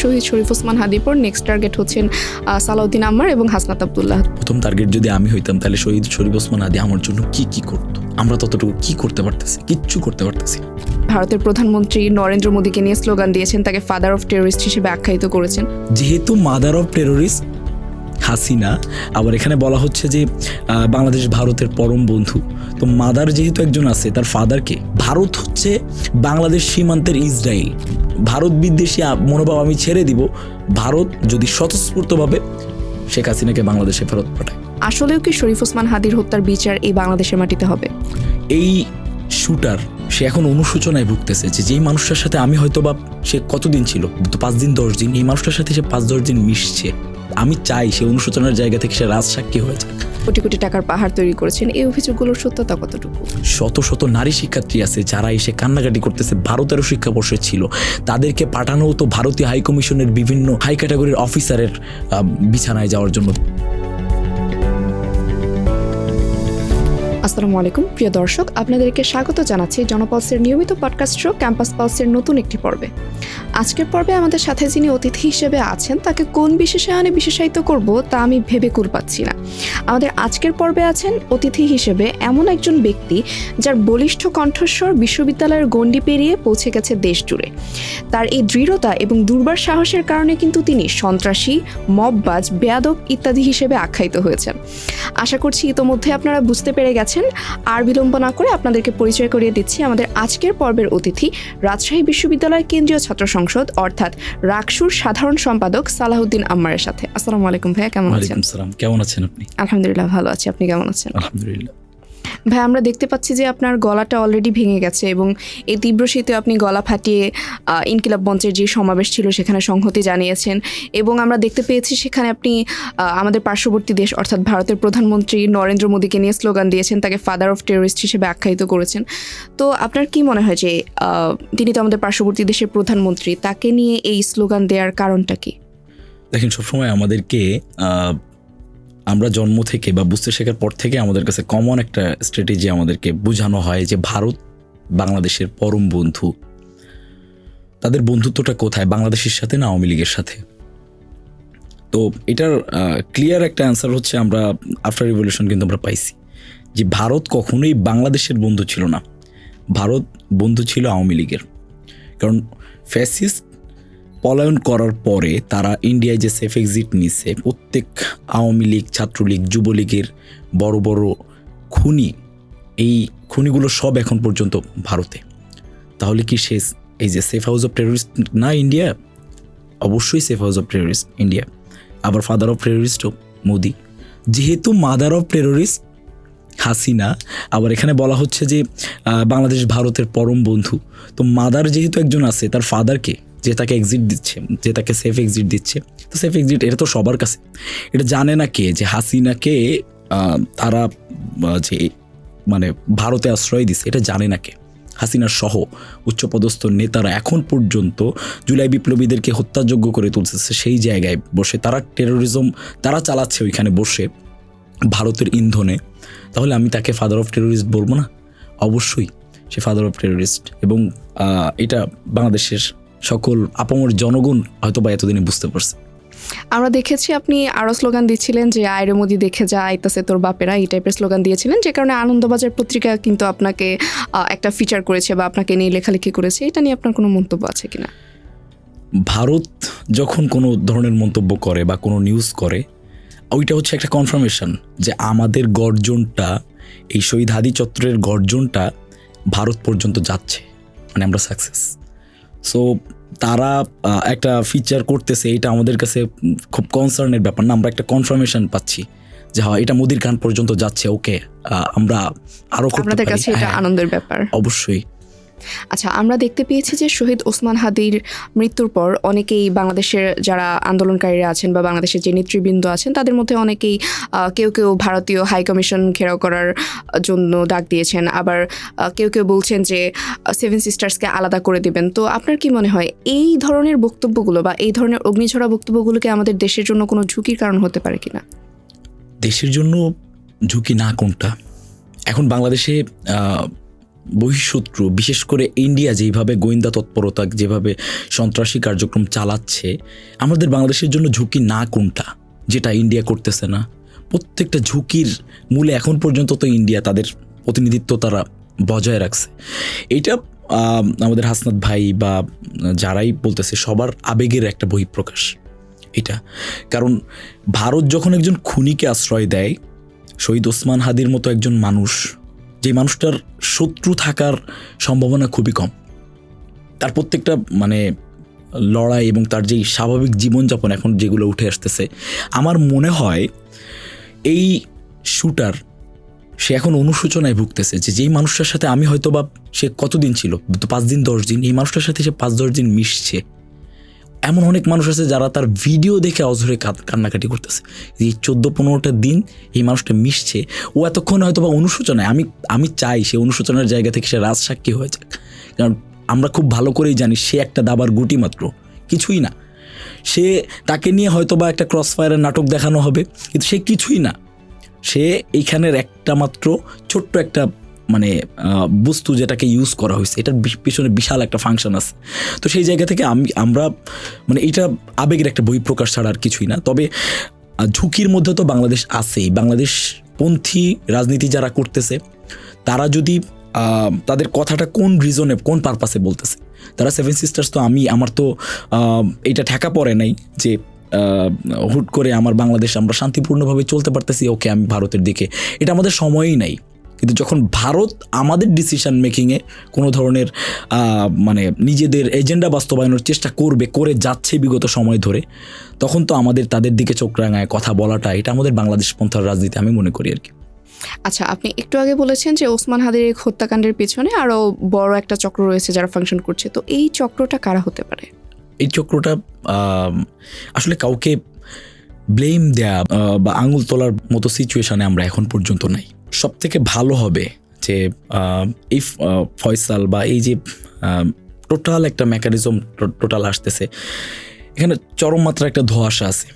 শহীদ শরীফ ওসমান হাদির পর next target হচ্ছেন সালাউদ্দিন আম্মার এবং হাসনাত আব্দুল্লাহ। প্রথম টার্গেট যদি আমি হইতাম তাহলে শহীদ শরীফ ওসমান হাদি আমার জন্য কি করতো? আমরা ততটুকু কি করতে পারতেছি? কিচ্ছু করতে পারতেছি। ভারতের প্রধানমন্ত্রী নরেন্দ্র মোদীকে নিয়ে স্লোগান দিয়েছেন, তাকে ফাদার অফ টেররিস্ট হিসেবে আখ্যায়িত করেছেন। যেহেতু মাদার অফ টেররিস্ট হাসিনা, আবার এখানে বলা হচ্ছে যে বাংলাদেশ ভারতের পরম বন্ধু, তো মাদার যেহেতু একজন আছে, তার ফাদারকে। ভারত হচ্ছে বাংলাদেশ সীমান্তের ইসরায়েল। ভারত বিদ্বেষী মনোভাব আমি ছেড়ে দিব ভারত যদি স্বতঃস্ফূর্তভাবে শেখ হাসিনাকে বাংলাদেশে ফেরত পাঠায়। আসলেও কি শরীফ ওসমান হাদির হত্যার বিচার এই বাংলাদেশের মাটিতে হবে? এই শুটার সে এখন অনুশোচনায় ভুগতেছে যে যেই মানুষটার সাথে আমি হয়তো বা সে কতদিন ছিল, 5 দিন 10 দিন, এই মানুষটার সাথে সে 5-10 দিন মিশছে। আমি চাই সে অনুশোচনার জায়গা থেকে সে রাজসাক্ষী হয়ে যায়। কোটি কোটি টাকার পাহাড় তৈরি করেছেন, এই অভিযোগগুলোর সত্যতা কতটুকু? শত শত নারী শিক্ষার্থী আছে যারা এসে কান্নাকাটি করতেছে, ভারতেরও শিক্ষাবর্ষে ছিল, তাদেরকে পাঠানো হতো ভারতীয় হাই কমিশনের বিভিন্ন হাই ক্যাটাগরির অফিসারের বিছানায় যাওয়ার জন্য। আসসালামু আলাইকুম প্রিয় দর্শক, আপনাদেরকে স্বাগত জানাচ্ছি জনপালসের নিয়মিত পডকাস্ট শো ক্যাম্পাস পালসের নতুন একটি পর্বে। আজকের পর্বে আমাদের সাথে যিনি অতিথি হিসেবে আছেন তাকে কোন বিশেষায়নে বিশেষায়িত করব তা আমি ভেবে কুল পাচ্ছি না। আমাদের আজকের পর্বে আছেন অতিথি হিসেবে এমন একজন ব্যক্তি যার বলিষ্ঠ কণ্ঠস্বর বিশ্ববিদ্যালয়ের গণ্ডি পেরিয়ে পৌঁছে গেছে দেশ জুড়ে। তার এই দৃঢ়তা এবং দুর্বার সাহসের কারণে কিন্তু তিনি সন্ত্রাসী, মববাজ, বেয়াদব ইত্যাদি হিসেবে আখ্যায়িত হয়েছেন। আশা করছি ইতোমধ্যে আপনারা বুঝতে পেরে গেছেন। আর বিলম্ব না করে আপনাদেরকে পরিচয় করিয়ে দিচ্ছি আমাদের আজকের পর্বের অতিথি, রাজশাহী বিশ্ববিদ্যালয় কেন্দ্রীয় ছাত্র সংসদ অর্থাৎ রাকসুর সাধারণ সম্পাদক সালাউদ্দিন আম্মারের সাথে। আসসালামু আলাইকুম ভাইয়া, কেমন আছেন? ওয়ালাইকুম আসসালাম, কেমন আছেন আপনি? আলহামদুলিল্লাহ ভালো আছি, আপনি কেমন আছেন? আলহামদুলিল্লাহ। ভাই, আমরা দেখতে পাচ্ছি যে আপনার গলাটা অলরেডি ভেঙে গেছে এবং এই তীব্র শীতে আপনি গলা ফাটিয়ে ইনকিলাব মঞ্চের যে সমাবেশ ছিল সেখানে সংহতি জানিয়েছেন এবং আমরা দেখতে পেয়েছি সেখানে আপনি আমাদের পার্শ্ববর্তী দেশ অর্থাৎ ভারতের প্রধানমন্ত্রী নরেন্দ্র মোদীকে নিয়ে স্লোগান দিয়েছেন, তাকে ফাদার অফ টেররিস্ট হিসেবে আখ্যায়িত করেছেন। তো আপনার কি মনে হয় যে তিনি তো আমাদের পার্শ্ববর্তী দেশের প্রধানমন্ত্রী, তাকে নিয়ে এই স্লোগান দেওয়ার কারণটা কি? দেখেন, সবসময় আমাদেরকে আমরা জন্ম থেকে বা বুঝতে শেখার পর থেকে আমাদের কাছে কমন একটা স্ট্র্যাটেজি আমাদেরকে বোঝানো হয় যে ভারত বাংলাদেশের পরম বন্ধু। তাদের বন্ধুত্বটা কোথায়? বাংলাদেশের সাথে না আওয়ামী লীগের সাথে? তো এটার ক্লিয়ার একটা অ্যান্সার হচ্ছে আমরা আফটার রিভলিউশন কিন্তু আমরা পাইছি যে ভারত কখনোই বাংলাদেশের বন্ধু ছিল না, ভারত বন্ধু ছিল আওয়ামী লীগের। কারণ ফ্যাসিস্ট পলায়ন করার পরে তারা ইন্ডিয়ায় যে সেফ এক্সিট নিছে, প্রত্যেক আওয়ামী লীগ, ছাত্রলীগ, যুবলীগের বড় বড় খুনি, এই খুনিগুলো সব এখন পর্যন্ত ভারতে। তাহলে কি সে এই যে সেফ হাউস অফ টেররিস্ট না ইন্ডিয়া? অবশ্যই safe house of terrorist India. আবার ফাদার অফ টেররিস্টও মোদি। যেহেতু মাদার অফ টেররিস্ট হাসিনা, আবার এখানে বলা হচ্ছে যে বাংলাদেশ ভারতের পরম বন্ধু, তো মাদার যেহেতু একজন আছে, তার ফাদারকে যে তাকে এক্সিট দিচ্ছে, যে তাকে সেফ এক্সিট দিচ্ছে, তো সেফ এক্সিট এটা তো সবার কাছে। এটা জানে না কে যে হাসিনাকে তারা যে মানে ভারতে আশ্রয় দিচ্ছে, এটা জানে না কে? হাসিনার সহ উচ্চপদস্থ নেতারা এখন পর্যন্ত জুলাই বিপ্লবীদেরকে হত্যাযোগ্য করে তুলতেছে। সেই জায়গায় বসে তারা টেরোরিজম তারা চালাচ্ছে ওইখানে বসে ভারতের ইন্ধনে। তাহলে আমি তাকে ফাদার অফ টেররিস্ট বলবো না? অবশ্যই সে ফাদার অফ টেররিস্ট। এবং এটা বাংলাদেশের সকল আপামর জনগণ হয়তো বা এতদিনে বুঝতে পারছে। আমরা দেখেছি আপনি আরও স্লোগান দিচ্ছিলেন যে আয়রে মোদি দেখে যা, আইতাছে তোর বাপেরা, এই টাইপের স্লোগান দিয়েছিলেন, যে কারণে আনন্দবাজার পত্রিকা কিন্তু আপনাকে একটা ফিচার করেছে বা আপনাকে নিয়ে লেখালেখি করেছে। এটা নিয়ে আপনার কোনো মন্তব্য আছে কিনা? ভারত যখন কোনো ধরনের মন্তব্য করে বা কোনো নিউজ করে, ওইটা হচ্ছে একটা কনফার্মেশন যে আমাদের গর্জনটা, এই শহীদ হাদি চত্বরের গর্জনটা ভারত পর্যন্ত যাচ্ছে, মানে আমরা সাকসেস। সো তারা একটা ফিচার করতেছে, এটা আমাদের কাছে খুব কনসার্নের ব্যাপার না। আমরা একটা কনফার্মেশন পাচ্ছি যে হ্যাঁ, এটা মোদির কান পর্যন্ত যাচ্ছে। ওকে, আমরা আরো আপনাদের কাছে এটা আনন্দের ব্যাপার। অবশ্যই। আচ্ছা, আমরা দেখতে পেয়েছি যে শহীদ ওসমান হাদির মৃত্যুর পর অনেকেই বাংলাদেশের যারা আন্দোলনকারীরা আছেন বা বাংলাদেশের যে নেতৃবৃন্দ আছেন তাদের মধ্যে অনেকেই কেউ কেউ ভারতীয় হাই কমিশন ঘেরাও করার জন্য ডাক দিয়েছেন, আবার কেউ কেউ বলছেন যে 7 সিস্টার্সকে আলাদা করে দেবেন। তো আপনার কি মনে হয় এই ধরনের বক্তব্যগুলো বা এই ধরনের অগ্নিঝরা বক্তব্যগুলোকে আমাদের দেশের জন্য কোনো ঝুঁকির কারণ হতে পারে কিনা? দেশের জন্য ঝুঁকি না কোনটা? এখন বাংলাদেশে বহিঃশত্রু, বিশেষ করে ইন্ডিয়া যেভাবে গোয়েন্দা তৎপরতা, যেভাবে সন্ত্রাসী কার্যক্রম চালাচ্ছে, আমাদের বাংলাদেশের জন্য ঝুঁকি না কোনটা, যেটা ইন্ডিয়া করতেছে না? প্রত্যেকটা ঝুঁকির মূলে এখন পর্যন্ত তো ইন্ডিয়া তাদের প্রতিনিধিত্ব তারা বজায় রাখছে। এইটা আমাদের হাসনাত ভাই বা যারাই বলতেছে সবার আবেগের একটা বহিঃপ্রকাশ এটা। কারণ ভারত যখন একজন খুনিকে আশ্রয় দেয়, শহীদ ওসমান হাদির মতো একজন মানুষ, যে মানুষটার শত্রু থাকার সম্ভাবনা খুবই কম, তার প্রত্যেকটা মানে লড়াই এবং তার যেই স্বাভাবিক জীবনযাপন এখন যেগুলো উঠে আসতেছে, আমার মনে হয় এই শুটার সে এখন অনুশোচনায় ভুগতেছে যে যেই মানুষটার সাথে আমি হয়তো বা সে কতদিন ছিল, 5 দিন 10 দিন, এই মানুষটার সাথে সে 5-10 দিন মিশছে। এমন অনেক মানুষ আছে যারা তার ভিডিও দেখে অঝরে কান্নাকাটি করতেছে। এই 14-15টা দিন এই মানুষটা মিশছে, ও এতক্ষণ হয়তো বা অনুশোচনায়, আমি চাই সে অনুশোচনার জায়গা থেকে সে রাজসাক্ষী হয়ে যাক। কারণ আমরা খুব ভালো করেই জানি সে একটা দাবার গুটি মাত্র, কিছুই না। সে তাকে নিয়ে হয়তো বা একটা ক্রসফায়ারের নাটক দেখানো হবে, কিন্তু সে কিছুই না। সে এইখানের একটা মাত্র ছোট্ট একটা মানে বস্তু যেটাকে ইউজ করা হয়েছে, এটার পিছনে বিশাল একটা ফাংশন আছে। তো সেই জায়গা থেকে আমরা মানে এটা আবেগের একটা বহিঃপ্রকাশ ছাড়া আর কিছুই না। তবে ঝুঁকির মধ্যে তো বাংলাদেশ আছেই। বাংলাদেশপন্থী রাজনীতি যারা করতেছে তারা যদি তাদের কথাটা কোন রিজনে, কোন পারপাসে বলতেছে, তারা 7 সিস্টার্স তো আমার তো এটা ঠেকা পড়ে নাই যে হুট করে আমার বাংলাদেশ আমরা শান্তিপূর্ণভাবে চলতে পারতেছি, ওকে আমি ভারতের দিকে, এটা আমাদের সময়ই নাই। কিন্তু যখন ভারত আমাদের ডিসিশন মেকিংয়ে কোনো ধরনের মানে নিজেদের এজেন্ডা বাস্তবায়নের চেষ্টা করে যাচ্ছে বিগত সময় ধরে, তখন তো আমাদের তাদের দিকে চোখ রাঙায় কথা বলাটা, এটা আমাদের বাংলাদেশ পন্থার রাজনীতি আমি মনে করি আর কি। আচ্ছা, আপনি একটু আগে বলেছেন যে ওসমান হাদির এই হত্যাকাণ্ডের পিছনে আরও বড় একটা চক্র রয়েছে যারা ফাংশন করছে, তো এই চক্রটা কারা হতে পারে? এই চক্রটা আসলে কাউকে ব্লেম দেয়া বা আঙুল তোলার মতো সিচুয়েশনে আমরা এখন পর্যন্ত নাই। সব থেকে ভালো হবে যে এই ফয়সাল বা এই যে টোটাল একটা মেকানিজম টোটাল আসতেছে, এখানে চরম মাত্রা একটা ধোঁয়াশা আছে।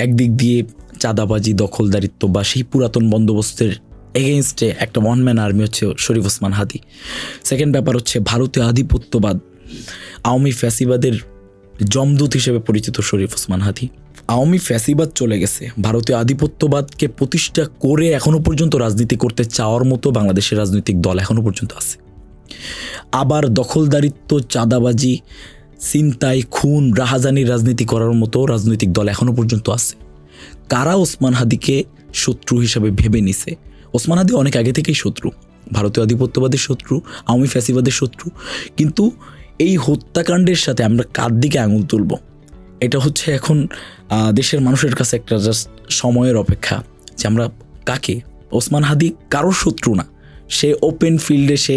একদিক দিয়ে চাঁদাবাজি, দখলদারিত্ব বা সেই পুরাতন বন্দোবস্তের এগেইনস্টে একটা ওয়ান ম্যান আর্মি হচ্ছে শরীফ ওসমান হাদি। সেকেন্ড ব্যাপার হচ্ছে ভারতীয় আধিপত্যবাদ, আওয়ামী ফ্যাসিবাদের জমদূত হিসেবে পরিচিত শরীফ ওসমান হাদি। আওয়ামী ফ্যাসিবাদ চলে গেছে, ভারতীয় আধিপত্যবাদকে প্রতিষ্ঠা করে এখনো পর্যন্ত রাজনীতি করতে চাওয়ার মতো বাংলাদেশের রাজনৈতিক দল এখনো পর্যন্ত আছে। আবার দখলদারিত্ব, চাঁদাবাজি, ছিনতাই, খুন, রাহাজানির রাজনীতি করার মতো রাজনৈতিক দল এখনো পর্যন্ত আছে। কারা ওসমান হাদিকে শত্রু হিসাবে ভেবে নিছে? ওসমান হাদি অনেক আগে থেকেই শত্রু, ভারতীয় আধিপত্যবাদের শত্রু, আওয়ামী ফ্যাসিবাদের শত্রু। কিন্তু এই হত্যাকাণ্ডের সাথে আমরা কার দিকে আঙুল তুলব, এটা হচ্ছে এখন দেশের মানুষের কাছে একটা জাস্ট সময়ের অপেক্ষা যে আমরা কাকে। ওসমান হাদি কারোর শত্রু না, সে ওপেন ফিল্ডে সে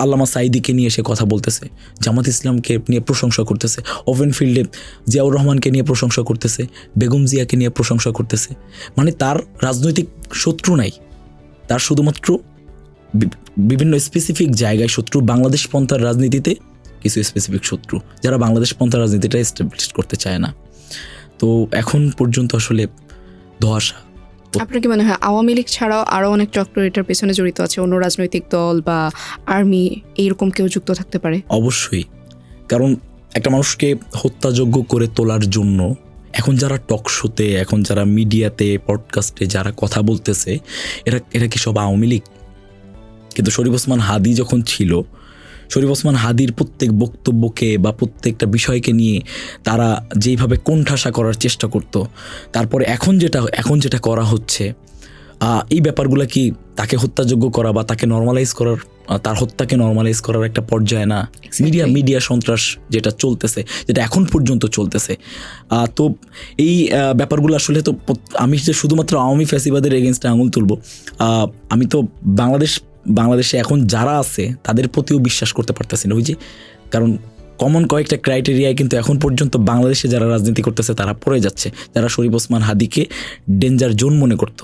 আল্লামা সাঈদীকে নিয়ে সে কথা বলতেছে, জামাত ইসলামকে নিয়ে প্রশংসা করতেছে, ওপেন ফিল্ডে জিয়াউর রহমানকে নিয়ে প্রশংসা করতেছে, বেগম জিয়াকে নিয়ে প্রশংসা করতেছে। মানে তার রাজনৈতিক শত্রু নাই, তার শুধুমাত্র বিভিন্ন স্পেসিফিক জায়গায় শত্রু। বাংলাদেশ পন্থার রাজনীতিতে কিছু স্পেসিফিক শত্রু যারা বাংলাদেশ পন্থার রাজনীতিটা এস্টাবলিশ করতে চায় না। তো এখন পর্যন্ত আসলে ধোঁয়াশা। আপনার কি মনে হয় আওয়ামী লীগ ছাড়াও আরও অনেক চক্র এটার পেছনে জড়িত আছে? অন্য রাজনৈতিক দল বা আর্মি এইরকম কেউ যুক্ত থাকতে পারে? অবশ্যই, কারণ একটা মানুষকে হত্যাযোগ্য করে তোলার জন্য এখন যারা টক শোতে, এখন যারা মিডিয়াতে, পডকাস্টে যারা কথা বলতেছে, এরা কি সব আওয়ামী লীগ? কিন্তু শরীফ ওসমান হাদি যখন ছিল, শরীফ ওসমান হাদির প্রত্যেক বক্তব্যকে বা প্রত্যেকটা বিষয়কে নিয়ে তারা যেইভাবে কোণঠাসা করার চেষ্টা করত, তারপরে এখন যেটা করা হচ্ছে, এই ব্যাপারগুলো কি তাকে হত্যাযোগ্য করা বা তাকে নর্মালাইজ করার, তার হত্যাকে নর্মালাইজ করার একটা পর্যায়ে না? মিডিয়া সন্ত্রাস যেটা চলতেছে, যেটা এখন পর্যন্ত চলতেছে, তো এই ব্যাপারগুলো আসলে তো আমি যে শুধুমাত্র আওয়ামী ফ্যাসিবাদের এগেনস্টে আঙুল তুলব, আমি তো বাংলাদেশে এখন যারা আছে তাদের প্রতিও বিশ্বাস করতে পারতেছি না। ওই যে কারণ কমন কয়েকটা ক্রাইটেরিয়ায় কিন্তু এখন পর্যন্ত বাংলাদেশে যারা রাজনীতি করতেছে তারা পড়ে যাচ্ছে, যারা শরীফ ওসমান হাদিকে ডেঞ্জার জোন মনে করতো।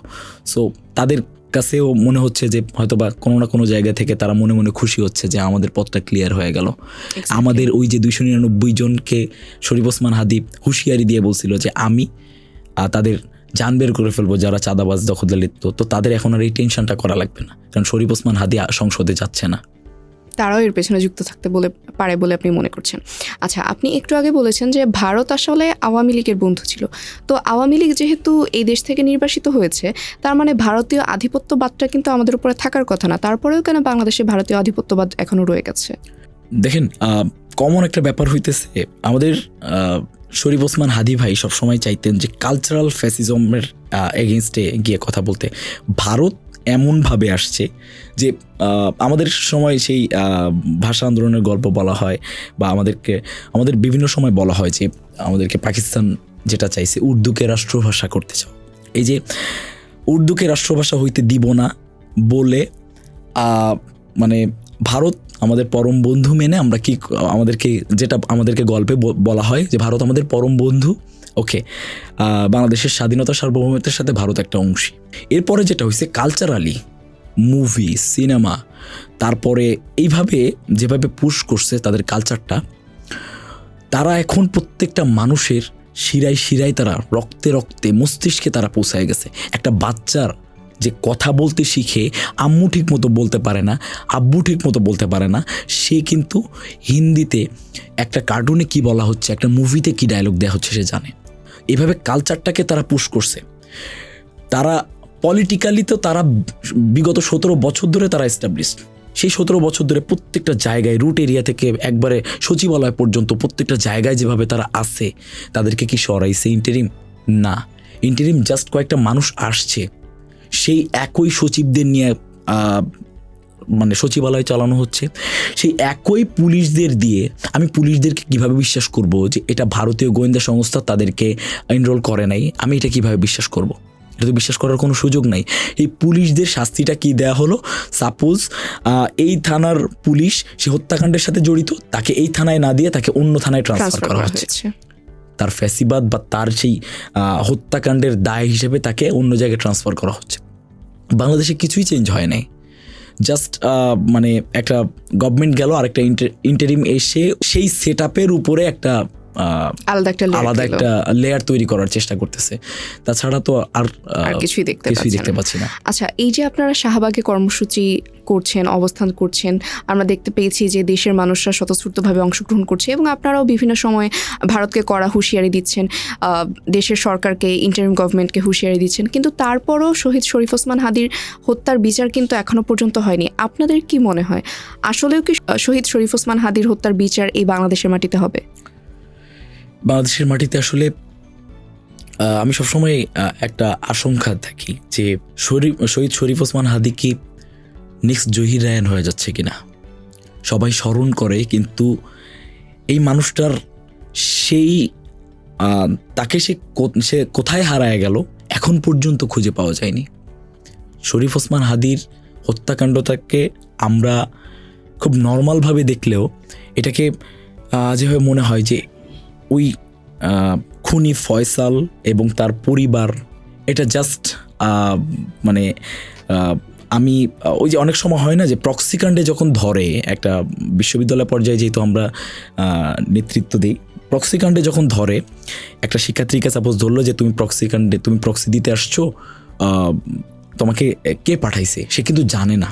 সো তাদের কাছেও মনে হচ্ছে যে হয়তোবা কোনো না কোনো জায়গা থেকে তারা মনে মনে খুশি হচ্ছে যে আমাদের পথটা ক্লিয়ার হয়ে গেল। আমাদের ওই যে 299 জনকে শরীফ ওসমান হাদি হুঁশিয়ারি দিয়ে বলছিল যে আমি তাদের জান বের করে ফেলবো যারা চাঁদাবাজ দখলদার লিপ্ত, তো তাদের এখন আর এই টেনশনটা করা লাগবে না, কারণ শরীফ ওসমান হাদি সংসদে যাচ্ছে না। তারাও এর পেছনে যুক্ত থাকতে পারে বলে আপনি মনে করছেন। আচ্ছা, আপনি একটু আগে বলেছেন যে ভারত আসলে আওয়ামী লীগের বন্ধু ছিল। তো আওয়ামী লীগ যেহেতু এই দেশ থেকে নির্বাসিত হয়েছে, তার মানে ভারতীয় আধিপত্যবাদটা কিন্তু আমাদের উপরে থাকার কথা না। তারপরেও কেন বাংলাদেশে ভারতীয় আধিপত্যবাদ এখনো রয়ে গেছে? দেখেন, কমন একটা ব্যাপার হইতেছে, আমাদের শরীফ ওসমান হাদি ভাই সবসময় চাইতেন যে কালচারাল ফ্যাসিজমের এগেনস্টে গিয়ে কথা বলতে। ভারত এমনভাবে আসছে যে আমাদের সময় সেই ভাষা আন্দোলনের গল্প বলা হয়, বা আমাদের বিভিন্ন সময় বলা হয় যে আমাদেরকে পাকিস্তান যেটা চাইছে উর্দুকে রাষ্ট্রভাষা করতে চাও। এই যে উর্দুকে রাষ্ট্রভাষা হইতে দিব না বলে মানে ভারত আমাদের পরম বন্ধু মেনে আমরা কি আমাদেরকে গল্পে বলা হয় যে ভারত আমাদের পরম বন্ধু, ওকে, বাংলাদেশের স্বাধীনতা সার্বভৌমত্বের সাথে ভারত একটা অংশী। এরপরে যেটা হয়েছে কালচারালি মুভি, সিনেমা, তারপরে এইভাবে যেভাবে পুশ করছে তাদের কালচারটা, তারা এখন প্রত্যেকটা মানুষের শিরায় শিরায়, তারা রক্তে রক্তে মস্তিষ্কে তারা পৌঁছায় গেছে। একটা বাচ্চার যে কথা বলতে শিখে আম্মু ঠিক মতো বলতে পারে না, আব্বু ঠিক মতো বলতে পারে না, সে কিন্তু হিন্দিতে একটা কার্টুনে কি বলা হচ্ছে, একটা মুভিতে কি ডায়লগ দেওয়া হচ্ছে সে জানে। এভাবে কালচারটাকে তারা পুশ করছে। তারা পলিটিক্যালি তো তারা বিগত 17 বছর ধরে তারা এস্টাবলিশড। সেই 17 বছর ধরে প্রত্যেকটা জায়গায়, রুট এরিয়া থেকে একবারে সচিবালয় পর্যন্ত প্রত্যেকটা জায়গায় যেভাবে তারা আছে, তাদেরকে কি সরাইছে ইন্টারিম? না, ইন্টারিম জাস্ট কয়েকটা মানুষ আসছে, সেই একই সচিবদের নিয়ে মানে সচিবালয় চালানো হচ্ছে, সেই একই পুলিশদের দিয়ে। আমি পুলিশদেরকে কিভাবে বিশ্বাস করব যে এটা ভারতীয় গোয়েন্দা সংস্থা তাদেরকে এনরোল করে নাই? আমি এটা কিভাবে বিশ্বাস করব? এটা তো বিশ্বাস করার কোনো সুযোগ নাই। এই পুলিশদের শাস্তিটা কি দেয়া হলো? সাপোজ এই থানার পুলিশ সে হত্যাকাণ্ডের সাথে জড়িত, তাকে এই থানায় না দিয়ে তাকে অন্য থানায় ট্রান্সফার করা হচ্ছে। তার ফ্যাসিবাদ বা তার সেই হত্যাকাণ্ডের দায় হিসেবে তাকে অন্য জায়গায় ট্রান্সফার করা হচ্ছে। বাংলাদেশে কিছুই চেঞ্জ হয় নাই, জাস্ট মানে একটা গভর্নমেন্ট গেল, আরেকটা ইন্টারিম এসে সেই সেট আপের উপরে একটা আলাদা একটা লেয়ার তৈরি করার চেষ্টা করতেছে। তাছাড়া তো আর কিছুই দেখতে পাচ্ছি না। আচ্ছা, এই যে আপনারা শাহবাগে কর্মসূচি করছেন, অবস্থান করছেন, আমরা দেখতে পেয়েছি যে দেশের মানুষরা স্বতঃস্ফূর্তভাবে অংশগ্রহণ করছে, এবং আপনারাও বিভিন্ন সময় ভারতকে কড়া হুঁশিয়ারি দিচ্ছেন, দেশের সরকারকে, ইন্টারিম গভর্নমেন্টকে হুঁশিয়ারি দিচ্ছেন, কিন্তু তারপরও শহীদ শরীফ ওসমান হাদির হত্যার বিচার কিন্তু এখনো পর্যন্ত হয়নি। আপনাদের কি মনে হয়, আসলেও কি শহীদ শরীফ ওসমান হাদির হত্যার বিচার এই বাংলাদেশের মাটিতে হবে? বাংলাদেশের মাটিতে আসলে আমি সবসময় একটা আশঙ্কা থাকি যে শহীদ শরীফ ওসমান হাদি কি নেক্সট জহির রায়হান হয়ে যাচ্ছে কিনা। সবাই স্মরণ করে, কিন্তু এই মানুষটার সেই তাকে সে কোথায় হারায় গেল এখন পর্যন্ত খুঁজে পাওয়া যায়নি। শরীফ ওসমান হাদির হত্যাকাণ্ডটাকে আমরা খুব নর্মালভাবে দেখলেও এটাকে যেভাবে মনে হয় যে ওই খুনি ফয়সাল এবং তার পরিবার, এটা জাস্ট মানে আমি ওই যে অনেক সময় হয় না যে প্রক্সিকাণ্ডে যখন ধরে, একটা বিশ্ববিদ্যালয় পর্যায়ে যেহেতু আমরা নেতৃত্ব দিই, প্রক্সিকাণ্ডে যখন ধরে একটা শিক্ষার্থীকে সাপোজ ধরলো যে তুমি প্রক্সি দিতে আসছো, তোমাকে কে পাঠাইছে, সে কিন্তু জানে না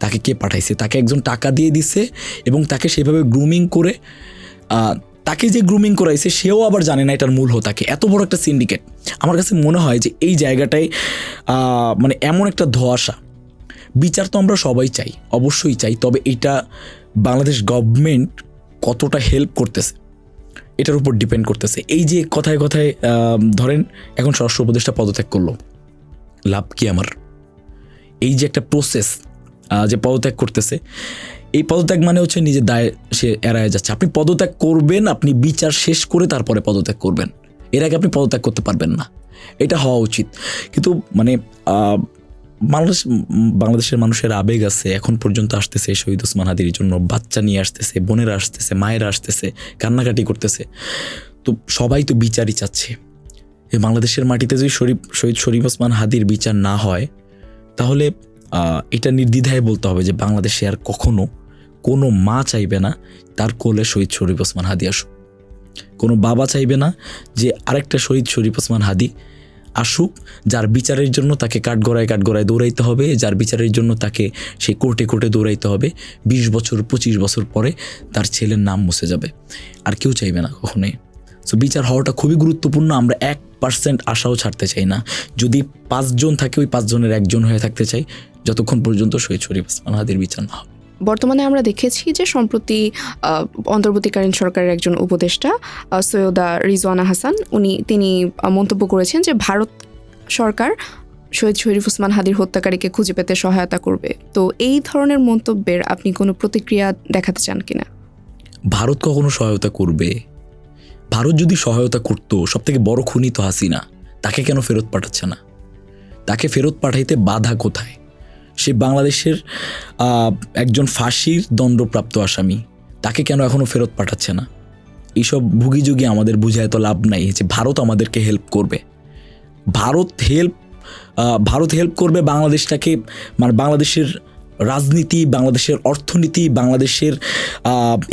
তাকে কে পাঠাইছে। তাকে একজন টাকা দিয়ে দিছে এবং তাকে সেভাবে গ্রুমিং করে, তাকে যে গ্রুমিং করাইছে সেও আবার জানে না এটার মূল হোতাকে। এত বড় একটা সিন্ডিকেট। আমার কাছে মনে হয় যে এই জায়গাটায় মানে এমন একটা ধোঁয়াশা। বিচার তো আমরা সবাই চাই, অবশ্যই চাই, তবে এটা বাংলাদেশ গভর্নমেন্ট কতটা হেল্প করতেছে এটার উপর ডিপেন্ড করতেছে। এই যে কথায় কথায় ধরেন এখন স্বরাষ্ট্র উপদেষ্টা পদত্যাগ করলো, লাভ কি আমার? এই যে একটা প্রসেস যে পদত্যাগ করতেছে, এই পদত্যাগ মানে হচ্ছে নিজের দায় সে এড়ায় যাচ্ছে। আপনি পদত্যাগ করবেন, আপনি বিচার শেষ করে তারপরে পদত্যাগ করবেন, এর আগে আপনি পদত্যাগ করতে পারবেন না। এটা হওয়া উচিত। কিন্তু মানে বাংলাদেশের মানুষের আবেগ আছে, এখন পর্যন্ত আসতেছে শহীদ ওসমান হাদির জন্য, বাচ্চা নিয়ে আসতেছে, বোনেরা আসতেছে, মায়েরা আসতেছে, কান্নাকাটি করতেছে। তো সবাই তো বিচারই চাচ্ছে। বাংলাদেশের মাটিতে যদি শহীদ শরীফ ওসমান হাদির বিচার না হয়, তাহলে এটা নির্দ্বিধায় বলতে হবে যে বাংলাদেশে আর কখনো কোনো মা চাইবে না তার কোলে শহীদ শরীফ ওসমান হাদি আসুক। কোনো বাবা চাইবে না যে আরেকটা শহীদ শরীফ ওসমান হাদি আসুক, যার বিচারের জন্য তাকে কাঠগড়ায় দৌড়াইতে হবে, যার বিচারের জন্য তাকে সেই কোর্টে দৌড়াইতে হবে, 20 বছর 25 বছর পরে তার ছেলের নাম মুছে যাবে, আর কেউ চাইবে না কখনোই। সো বিচার হওয়াটা খুবই গুরুত্বপূর্ণ। আমরা 1% আশাও ছাড়তে চাই না। যদি 5 জন থাকে, ওই 5 জনের একজন হয়ে থাকতে চাই, যতক্ষণ পর্যন্ত শহীদ শরীফ ওসমান হাদির বিচার না হবে। বর্তমানে আমরা দেখেছি যে সম্প্রতি অন্তর্বর্তীকালীন সরকারের একজন উপদেষ্টা সৈয়দা রিজওয়ানা হাসান তিনি মন্তব্য করেছেন যে ভারত সরকার শহীদ শরীফ ওসমান হাদির হত্যাকারীকে খুঁজে পেতে সহায়তা করবে। তো এই ধরনের মন্তব্যের আপনি কোনো প্রতিক্রিয়া দেখাতে চান কিনা? ভারত কখনো সহায়তা করবে? ভারত যদি সহায়তা করতো, সব থেকে বড় খুনি তো হাসিনা, তাকে কেন ফেরত পাঠাচ্ছে না? তাকে ফেরত পাঠাইতে বাধা কোথায়? সে বাংলাদেশের একজন ফাঁসির দণ্ডপ্রাপ্ত আসামি, তাকে কেন এখনো ফেরত পাঠাচ্ছে না? এইসব ভুগিযুগি আমাদের বুঝায় তো লাভ নাই যে ভারত আমাদেরকে হেল্প করবে। ভারত হেল্প করবে বাংলাদেশটাকে, মানে বাংলাদেশের রাজনীতি, বাংলাদেশের অর্থনীতি, বাংলাদেশের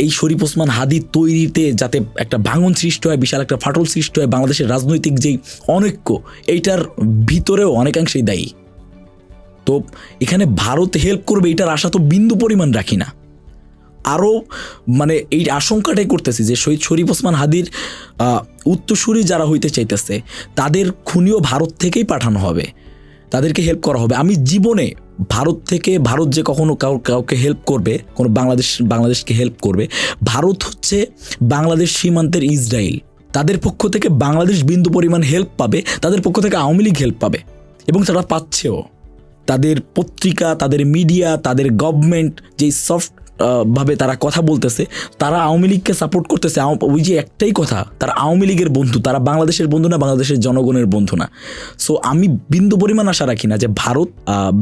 এই শরীফ ওসমান হাদি তৈরিতে যাতে একটা ভাঙন সৃষ্টি হয়, বিশাল একটা ফাটল সৃষ্টি হয়, বাংলাদেশের রাজনৈতিক যেই অনৈক্য, এইটার ভিতরেও অনেকাংশেই দায়ী। তো এখানে ভারত হেল্প করবে এটার আশা তো বিন্দু পরিমাণ রাখি না। আরও মানে এই আশঙ্কাটাই করতেছি যে শহীদ শরীফ ওসমান হাদির উত্তরসূরি যারা হইতে চাইতেছে, তাদের খুনিও ভারত থেকেই পাঠানো হবে, তাদেরকে হেল্প করা হবে। আমি জীবনে ভারত যে কখনো কাউকে হেল্প করবে, কোনো বাংলাদেশকে হেল্প করবে, ভারত হচ্ছে বাংলাদেশ সীমান্তের ইসরায়েল। তাদের পক্ষ থেকে বাংলাদেশ বিন্দু পরিমাণ হেল্প পাবে, তাদের পক্ষ থেকে আওয়ামী লীগ হেল্প পাবে, এবং তারা পাচ্ছেও। তাদের পত্রিকা, তাদের মিডিয়া, তাদের গভর্নমেন্ট যেই সফট ভাবে তারা কথা বলতেছে, তারা আওয়ামী লীগকে সাপোর্ট করতেছে। ওই যে একটাই কথা, তারা আওয়ামী লীগের বন্ধু, তারা বাংলাদেশের বন্ধু না, বাংলাদেশের জনগণের বন্ধু না। সো আমি বিন্দু পরিমাণ আশা রাখি না যে ভারত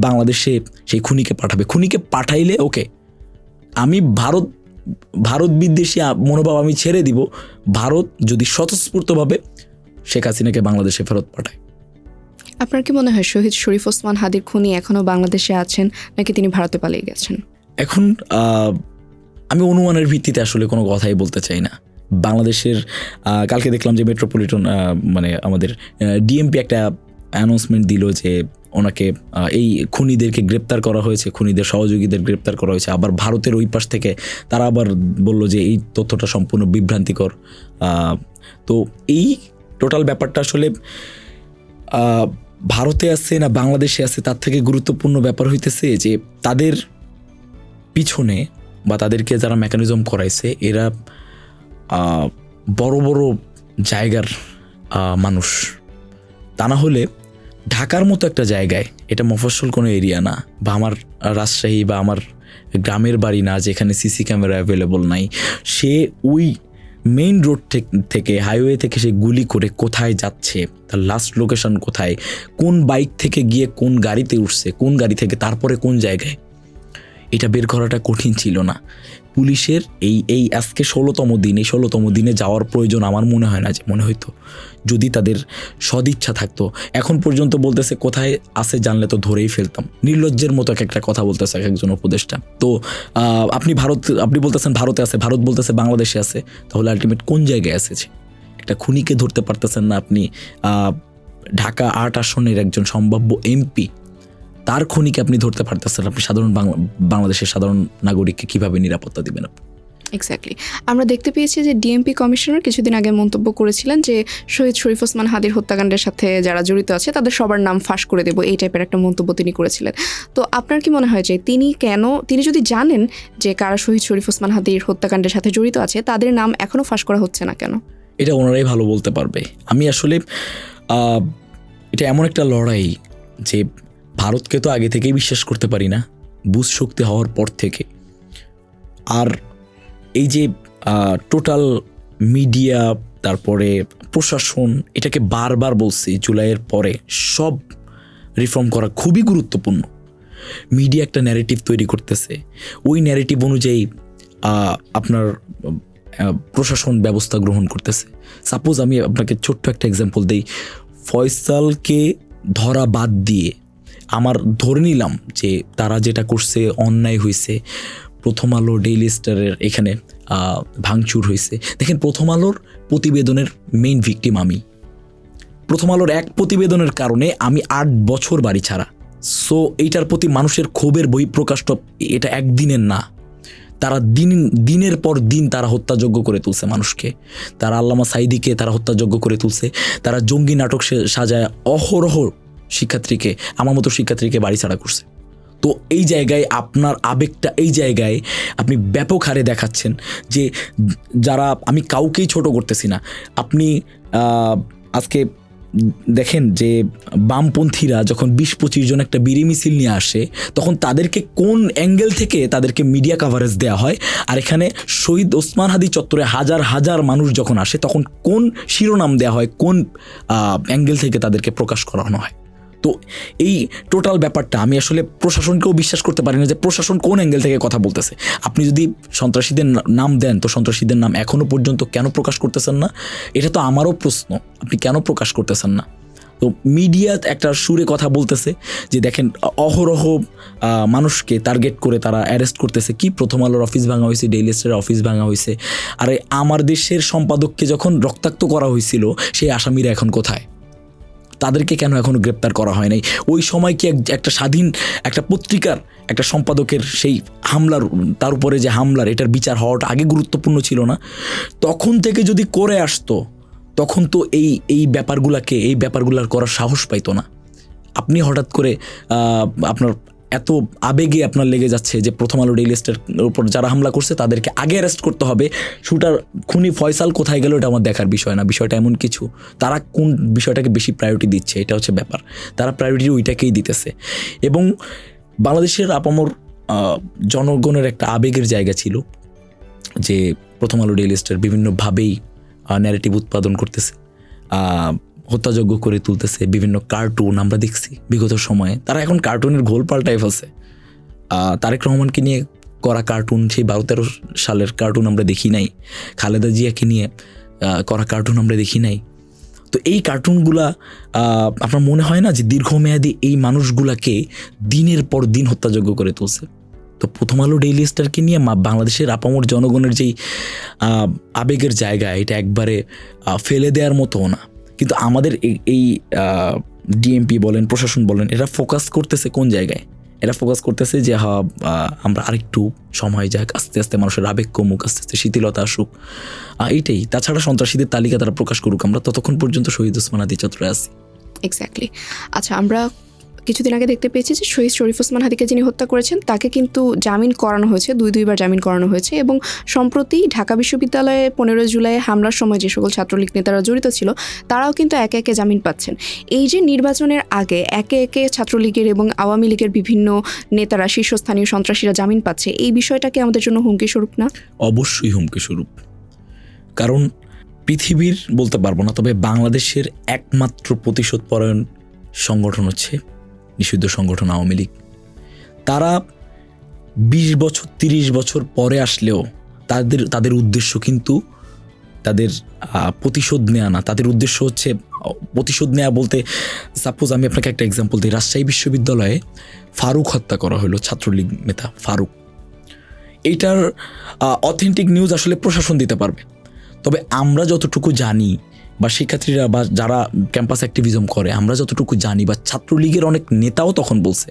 বাংলাদেশে সেই খুনিকে পাঠাবে। খুনিকে পাঠাইলে ওকে, আমি ভারত বিদ্বেষী মনোভাব আমি ছেড়ে দিব, ভারত যদি স্বতঃস্ফূর্তভাবে শেখ হাসিনাকে বাংলাদেশে ফেরত পাঠায়। আপনার কি মনে হয় শহীদ শরীফ ওসমান হাদির খুনি এখনো বাংলাদেশে আছেন, নাকি তিনি ভারতে পালিয়ে গেছেন? এখন আমি অনুমানের ভিত্তিতে আসলে কোনো কথাই বলতে চাই না। বাংলাদেশের কালকে দেখলাম যে মেট্রোপলিটন মানে আমাদের ডিএমপি একটা অ্যানাউন্সমেন্ট দিল যে ওনাকে এই খুনিদেরকে গ্রেপ্তার করা হয়েছে, খুনিদের সহযোগীদের গ্রেপ্তার করা হয়েছে। আবার ভারতের ওই পাশ থেকে তারা আবার বলল যে এই তথ্যটা সম্পূর্ণ বিভ্রান্তিকর। তো এই টোটাল ব্যাপারটা আসলে ভারতে আছে না বাংলাদেশে আছে, তার থেকে গুরুত্বপূর্ণ ব্যাপার হইতেছে যে তাদের পিছনে বা তাদেরকে যারা মেকানিজম করাইছে, এরা বড় বড় জায়গার মানুষ। তা না হলে ঢাকার মতো একটা জায়গায়, এটা মফস্বল কোনো এরিয়া না, বা আমার রাজশাহী বা আমার গ্রামের বাড়ি না যেখানে সিসি ক্যামেরা অ্যাভেলেবল নাই, সে ওই মেইন রোড থেকে হাইওয়ে থেকে সে গুলি করে কোথায় যাচ্ছে, তার লাস্ট লোকেশন কোথায়, কোন বাইক থেকে গিয়ে কোন গাড়িতে উঠছে, কোন গাড়ি থেকে তারপরে কোন জায়গায়, এটা বের করাটা কঠিন ছিল না। পুলিশের এই আজকে 16তম দিন, এই 16তম দিনে যাওয়ার প্রয়োজন আমার মনে হয় না যে মনে হইতো, যদি তাদের সদিচ্ছা থাকতো। এখন পর্যন্ত বলতেছে কোথায় আছে জানলে তো ধরেই ফেলতাম, নির্লজ্জের মতো একটা কথা বলতেছে একজন উপদেষ্টা। তো আপনি বলতেছেন ভারতে আছে, ভারত বলতেছে বাংলাদেশে আছে, তাহলে আলটিমেট কোন জায়গায় আছে? একটা খুনিকে ধরতে পারতেছেন না আপনি। ঢাকা 8 আসনের একজন সম্ভাব্য এমপি, তার খুনিকে আপনি ধরতে পারতেছেন, আপনি সাধারণ বাংলাদেশের সাধারণ নাগরিককে কিভাবে নিরাপত্তা দিবেন? এক্স্যাক্টলি। আমরা দেখতে পেয়েছি যে ডিএমপি কমিশনার কিছুদিন আগে মন্তব্য করেছিলেন যে শহীদ শরীফ ওসমান হাদির হত্যাকাণ্ডের সাথে যারা জড়িত আছে তাদের সবার নাম ফাঁস করে দেব, এই টাইপের একটা মন্তব্য তিনি করেছিলেন। তো আপনার কি মনে হয় যে তিনি যদি জানেন যে কারা শহীদ শরীফ ওসমান হাদির হত্যাকাণ্ডের সাথে জড়িত আছে, তাদের নাম এখনো ফাঁস করা হচ্ছে না কেন? এটা ওনারাই ভালো বলতে পারবে। আমি আসলে এটা এমন একটা লড়াই যে ভারতকে তো আগে থেকেই বিশ্বাস করতে পারি না, বুঝ শক্তি হওয়ার পর থেকে। আর এই যে টোটাল মিডিয়া, তারপরে প্রশাসন, এটাকে বারবার বলছি জুলাইয়ের পরে সব রিফর্ম করা খুবই গুরুত্বপূর্ণ। মিডিয়া একটা ন্যারেটিভ তৈরি করতেছে, ওই ন্যারেটিভ অনুযায়ী আপনার প্রশাসন ব্যবস্থা গ্রহণ করতেছে। সাপোজ আমি আপনাকে ছোট্ট একটা এক্সাম্পল দিই, ফয়সালকে ধরা বাদ দিয়ে আমার ধরে নিলাম যে তারা যেটা করছে অন্যায় হয়েছে, প্রথম আলো, ডেইলি স্টারের এখানে ভাঙচুর হয়েছে। দেখেন, প্রথম আলোর প্রতিবেদনের মেইন ভিকটিম আমি, প্রথম আলোর এক প্রতিবেদনের কারণে আমি 8 বছর বাড়ি ছাড়া। সো এইটার প্রতি মানুষের ক্ষোভের বহিঃপ্রকাশ এটা একদিনের না, তারা দিনের পর দিন তারা হত্যাযোগ্য করে তুলছে মানুষকে, তারা আল্লামা সাঈদীকে তারা হত্যাযোগ্য করে তুলছে, তারা জঙ্গি নাটক সাজায় অহরহ শিক্ষার্থীকে, আমার মতো শিক্ষার্থীকে বাড়ি ছাড়া করছে। তো এই জায়গায় আপনার আবেগটা, এই জায়গায় আপনি ব্যাপক হারে দেখাচ্ছেন যে যারা, আমি কাউকেই ছোট করতেছি না, আপনি আজকে দেখেন যে বামপন্থীরা যখন 20-25 জন একটা বিড়ি মিছিল নিয়ে আসে, তখন তাদেরকে কোন অ্যাঙ্গেল থেকে তাদেরকে মিডিয়া কাভারেজ দেওয়া হয়, আর এখানে শহীদ ওসমান হাদি চত্বরে হাজার হাজার মানুষ যখন আসে তখন কোন শিরোনাম দেওয়া হয়, কোন অ্যাঙ্গেল থেকে তাদেরকে প্রকাশ করানো হয়। তো এই টোটাল ব্যাপারটা আমি আসলে প্রশাসনকেও বিশ্বাস করতে পারি না যে প্রশাসন কোন অ্যাঙ্গেল থেকে কথা বলতেছে। আপনি যদি সন্ত্রাসীদের নাম দেন, তো সন্ত্রাসীদের নাম এখনও পর্যন্ত কেন প্রকাশ করতেছেন না? এটা তো আমারও প্রশ্ন, আপনি কেন প্রকাশ করতেছেন না? তো মিডিয়া একটা সুরে কথা বলতেছে যে দেখেন অহরহ মানুষকে টার্গেট করে তারা অ্যারেস্ট করতেছে। কি প্রথম আলোর অফিস ভাঙা হয়েছে, ডেইলি স্টারের অফিস ভাঙা হয়েছে, আরে আমার দেশের সম্পাদককে যখন রক্তাক্ত করা হয়েছিল সেই আসামিরা এখন কোথায়? তাদেরকে কেন এখনও গ্রেপ্তার করা হয় নাই? ওই সময় কি একটা স্বাধীন একটা পত্রিকার একটা সম্পাদকের সেই হামলার, তার উপরে যে হামলার, এটার বিচার হওয়াটা আগে গুরুত্বপূর্ণ ছিল না? তখন থেকে যদি করে আসতো তখন তো এই ব্যাপারগুলার করার সাহস পাইতো না। আপনি হঠাৎ করে আপনার এত আবেগে আপনার লেগে যাচ্ছে যে প্রথম আলো ডেইলি স্টারের উপর যারা হামলা করছে তাদেরকে আগে অ্যারেস্ট করতে হবে, শুটার খুনি ফয়সাল কোথায় গেল এটা আমার দেখার বিষয় না। বিষয়টা এমন কিছু, তারা কোন বিষয়টাকে বেশি প্রায়োরিটি দিচ্ছে এটা হচ্ছে ব্যাপার, তারা প্রায়োরিটি ওইটাকেই দিতেছে। এবং বাংলাদেশের আপামর জনগণের একটা আবেগের জায়গা ছিল যে প্রথম আলো ডেইলি স্টার বিভিন্নভাবেই ন্যারেটিভ উৎপাদন করতেছে, হত্যাযোগ্য করে তুলতেছে, বিভিন্ন কার্টুন আমরা দেখছি বিগত সময়ে, তারা এখন কার্টুনের ঘোল পাল্টায় ফেলছে। তারেক রহমানকে নিয়ে করা কার্টুন, সেই 12-13 সালের কার্টুন আমরা দেখি নাই, খালেদা জিয়াকে নিয়ে করা কার্টুন আমরা দেখি নাই। তো এই কার্টুনগুলা আপনার মনে হয় না যে দীর্ঘমেয়াদী এই মানুষগুলাকে দিনের পর দিন হত্যাযোগ্য করে তুলছে? তো প্রথম আলো ডেইলি স্টারকে নিয়ে বাংলাদেশের আপামর জনগণের যেই আবেগের জায়গা, এটা একবারে ফেলে দেওয়ার মতো না। কিন্তু আমাদের এই ডিএমপি বলেন, প্রশাসন বলেন, এরা ফোকাস করতেছে কোন জায়গায়? এরা ফোকাস করতেছে যে আমরা আরেকটু সময় যাক, আস্তে আস্তে মানুষের আবেগ কমুক, আস্তে আস্তে শিথিলতা আসুক, এইটাই। তাছাড়া সন্ত্রাসীদের তালিকা তারা প্রকাশ করুক, আমরা ততক্ষণ পর্যন্ত শহীদ ওসমান হাদি চত্বরে আছি। এক্স্যাক্টলি। আচ্ছা, আমরা কিছুদিন আগে দেখতে পেয়েছি যে শহীদ শরীফ ওসমান হাদিকে যিনি হত্যা করেছেন তাকে কিন্তু জামিন করানো হয়েছে, দুইবার জামিন করানো হয়েছে। এবং সম্প্রতি ঢাকা বিশ্ববিদ্যালয়ে 15 জুলাই হামলার সময় যে সকল ছাত্রলীগ নেতারা জড়িত ছিল তারাও কিন্তু একে একে জামিন পাচ্ছেন। এই যে নির্বাচনের আগে একে একে ছাত্রলীগের এবং আওয়ামী লীগের বিভিন্ন নেতারা, শীর্ষস্থানীয় সন্ত্রাসীরা জামিন পাচ্ছে, এই বিষয়টাকে আমাদের জন্য হুমকি স্বরূপ না? অবশ্যই হুমকি স্বরূপ। কারণ পৃথিবীর বলতে পারবো না, তবে বাংলাদেশের একমাত্র প্রতিশোধ পরায়ণ সংগঠন হচ্ছে নিষিদ্ধ সংগঠন আওয়ামী লীগ। তারা 20 বছর 30 বছর পরে আসলেও তাদের উদ্দেশ্য কিন্তু তাদের প্রতিশোধ নেওয়া না। তাদের উদ্দেশ্য হচ্ছে প্রতিশোধ নেওয়া বলতে, সাপোজ আমি আপনাকে একটা এক্সাম্পল দিই। রাজশাহী বিশ্ববিদ্যালয়ে ফারুক হত্যা করা হলো, ছাত্রলীগ নেতা ফারুক। এইটার অথেন্টিক নিউজ আসলে প্রশাসন দিতে পারবে, তবে আমরা যতটুকু জানি বা শিক্ষার্থীরা বা যারা ক্যাম্পাস অ্যাক্টিভিজম করে, আমরা যতটুকু জানি বা ছাত্রলীগের অনেক নেতাও তখন বলছে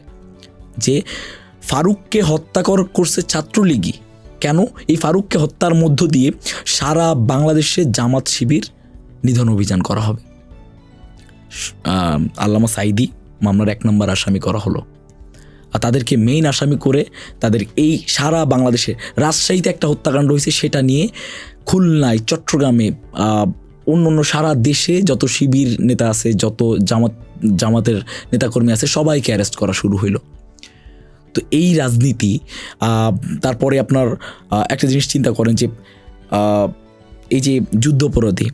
যে ফারুককে হত্যা করছে ছাত্রলীগই। কেন? এই ফারুককে হত্যার মধ্য দিয়ে সারা বাংলাদেশে জামাত শিবির নিধন অভিযান করা হবে। আল্লামা সাঈদী মামলার 1 নম্বর আসামি করা হলো, আর তাদেরকে মেইন আসামি করে তাদের এই সারা বাংলাদেশে, রাজশাহীতে একটা হত্যাকাণ্ড হয়েছে, সেটা নিয়ে খুলনায়, চট্টগ্রামে, অন্য সারা দেশে যত শিবির নেতা আছে, যত জামাতের নেতাকর্মী আছে, সবাইকে অ্যারেস্ট করা শুরু হইলো। তো এই রাজনীতি, তারপরে আপনার একটা জিনিস চিন্তা করেন যে এই যে যুদ্ধাপরাধী,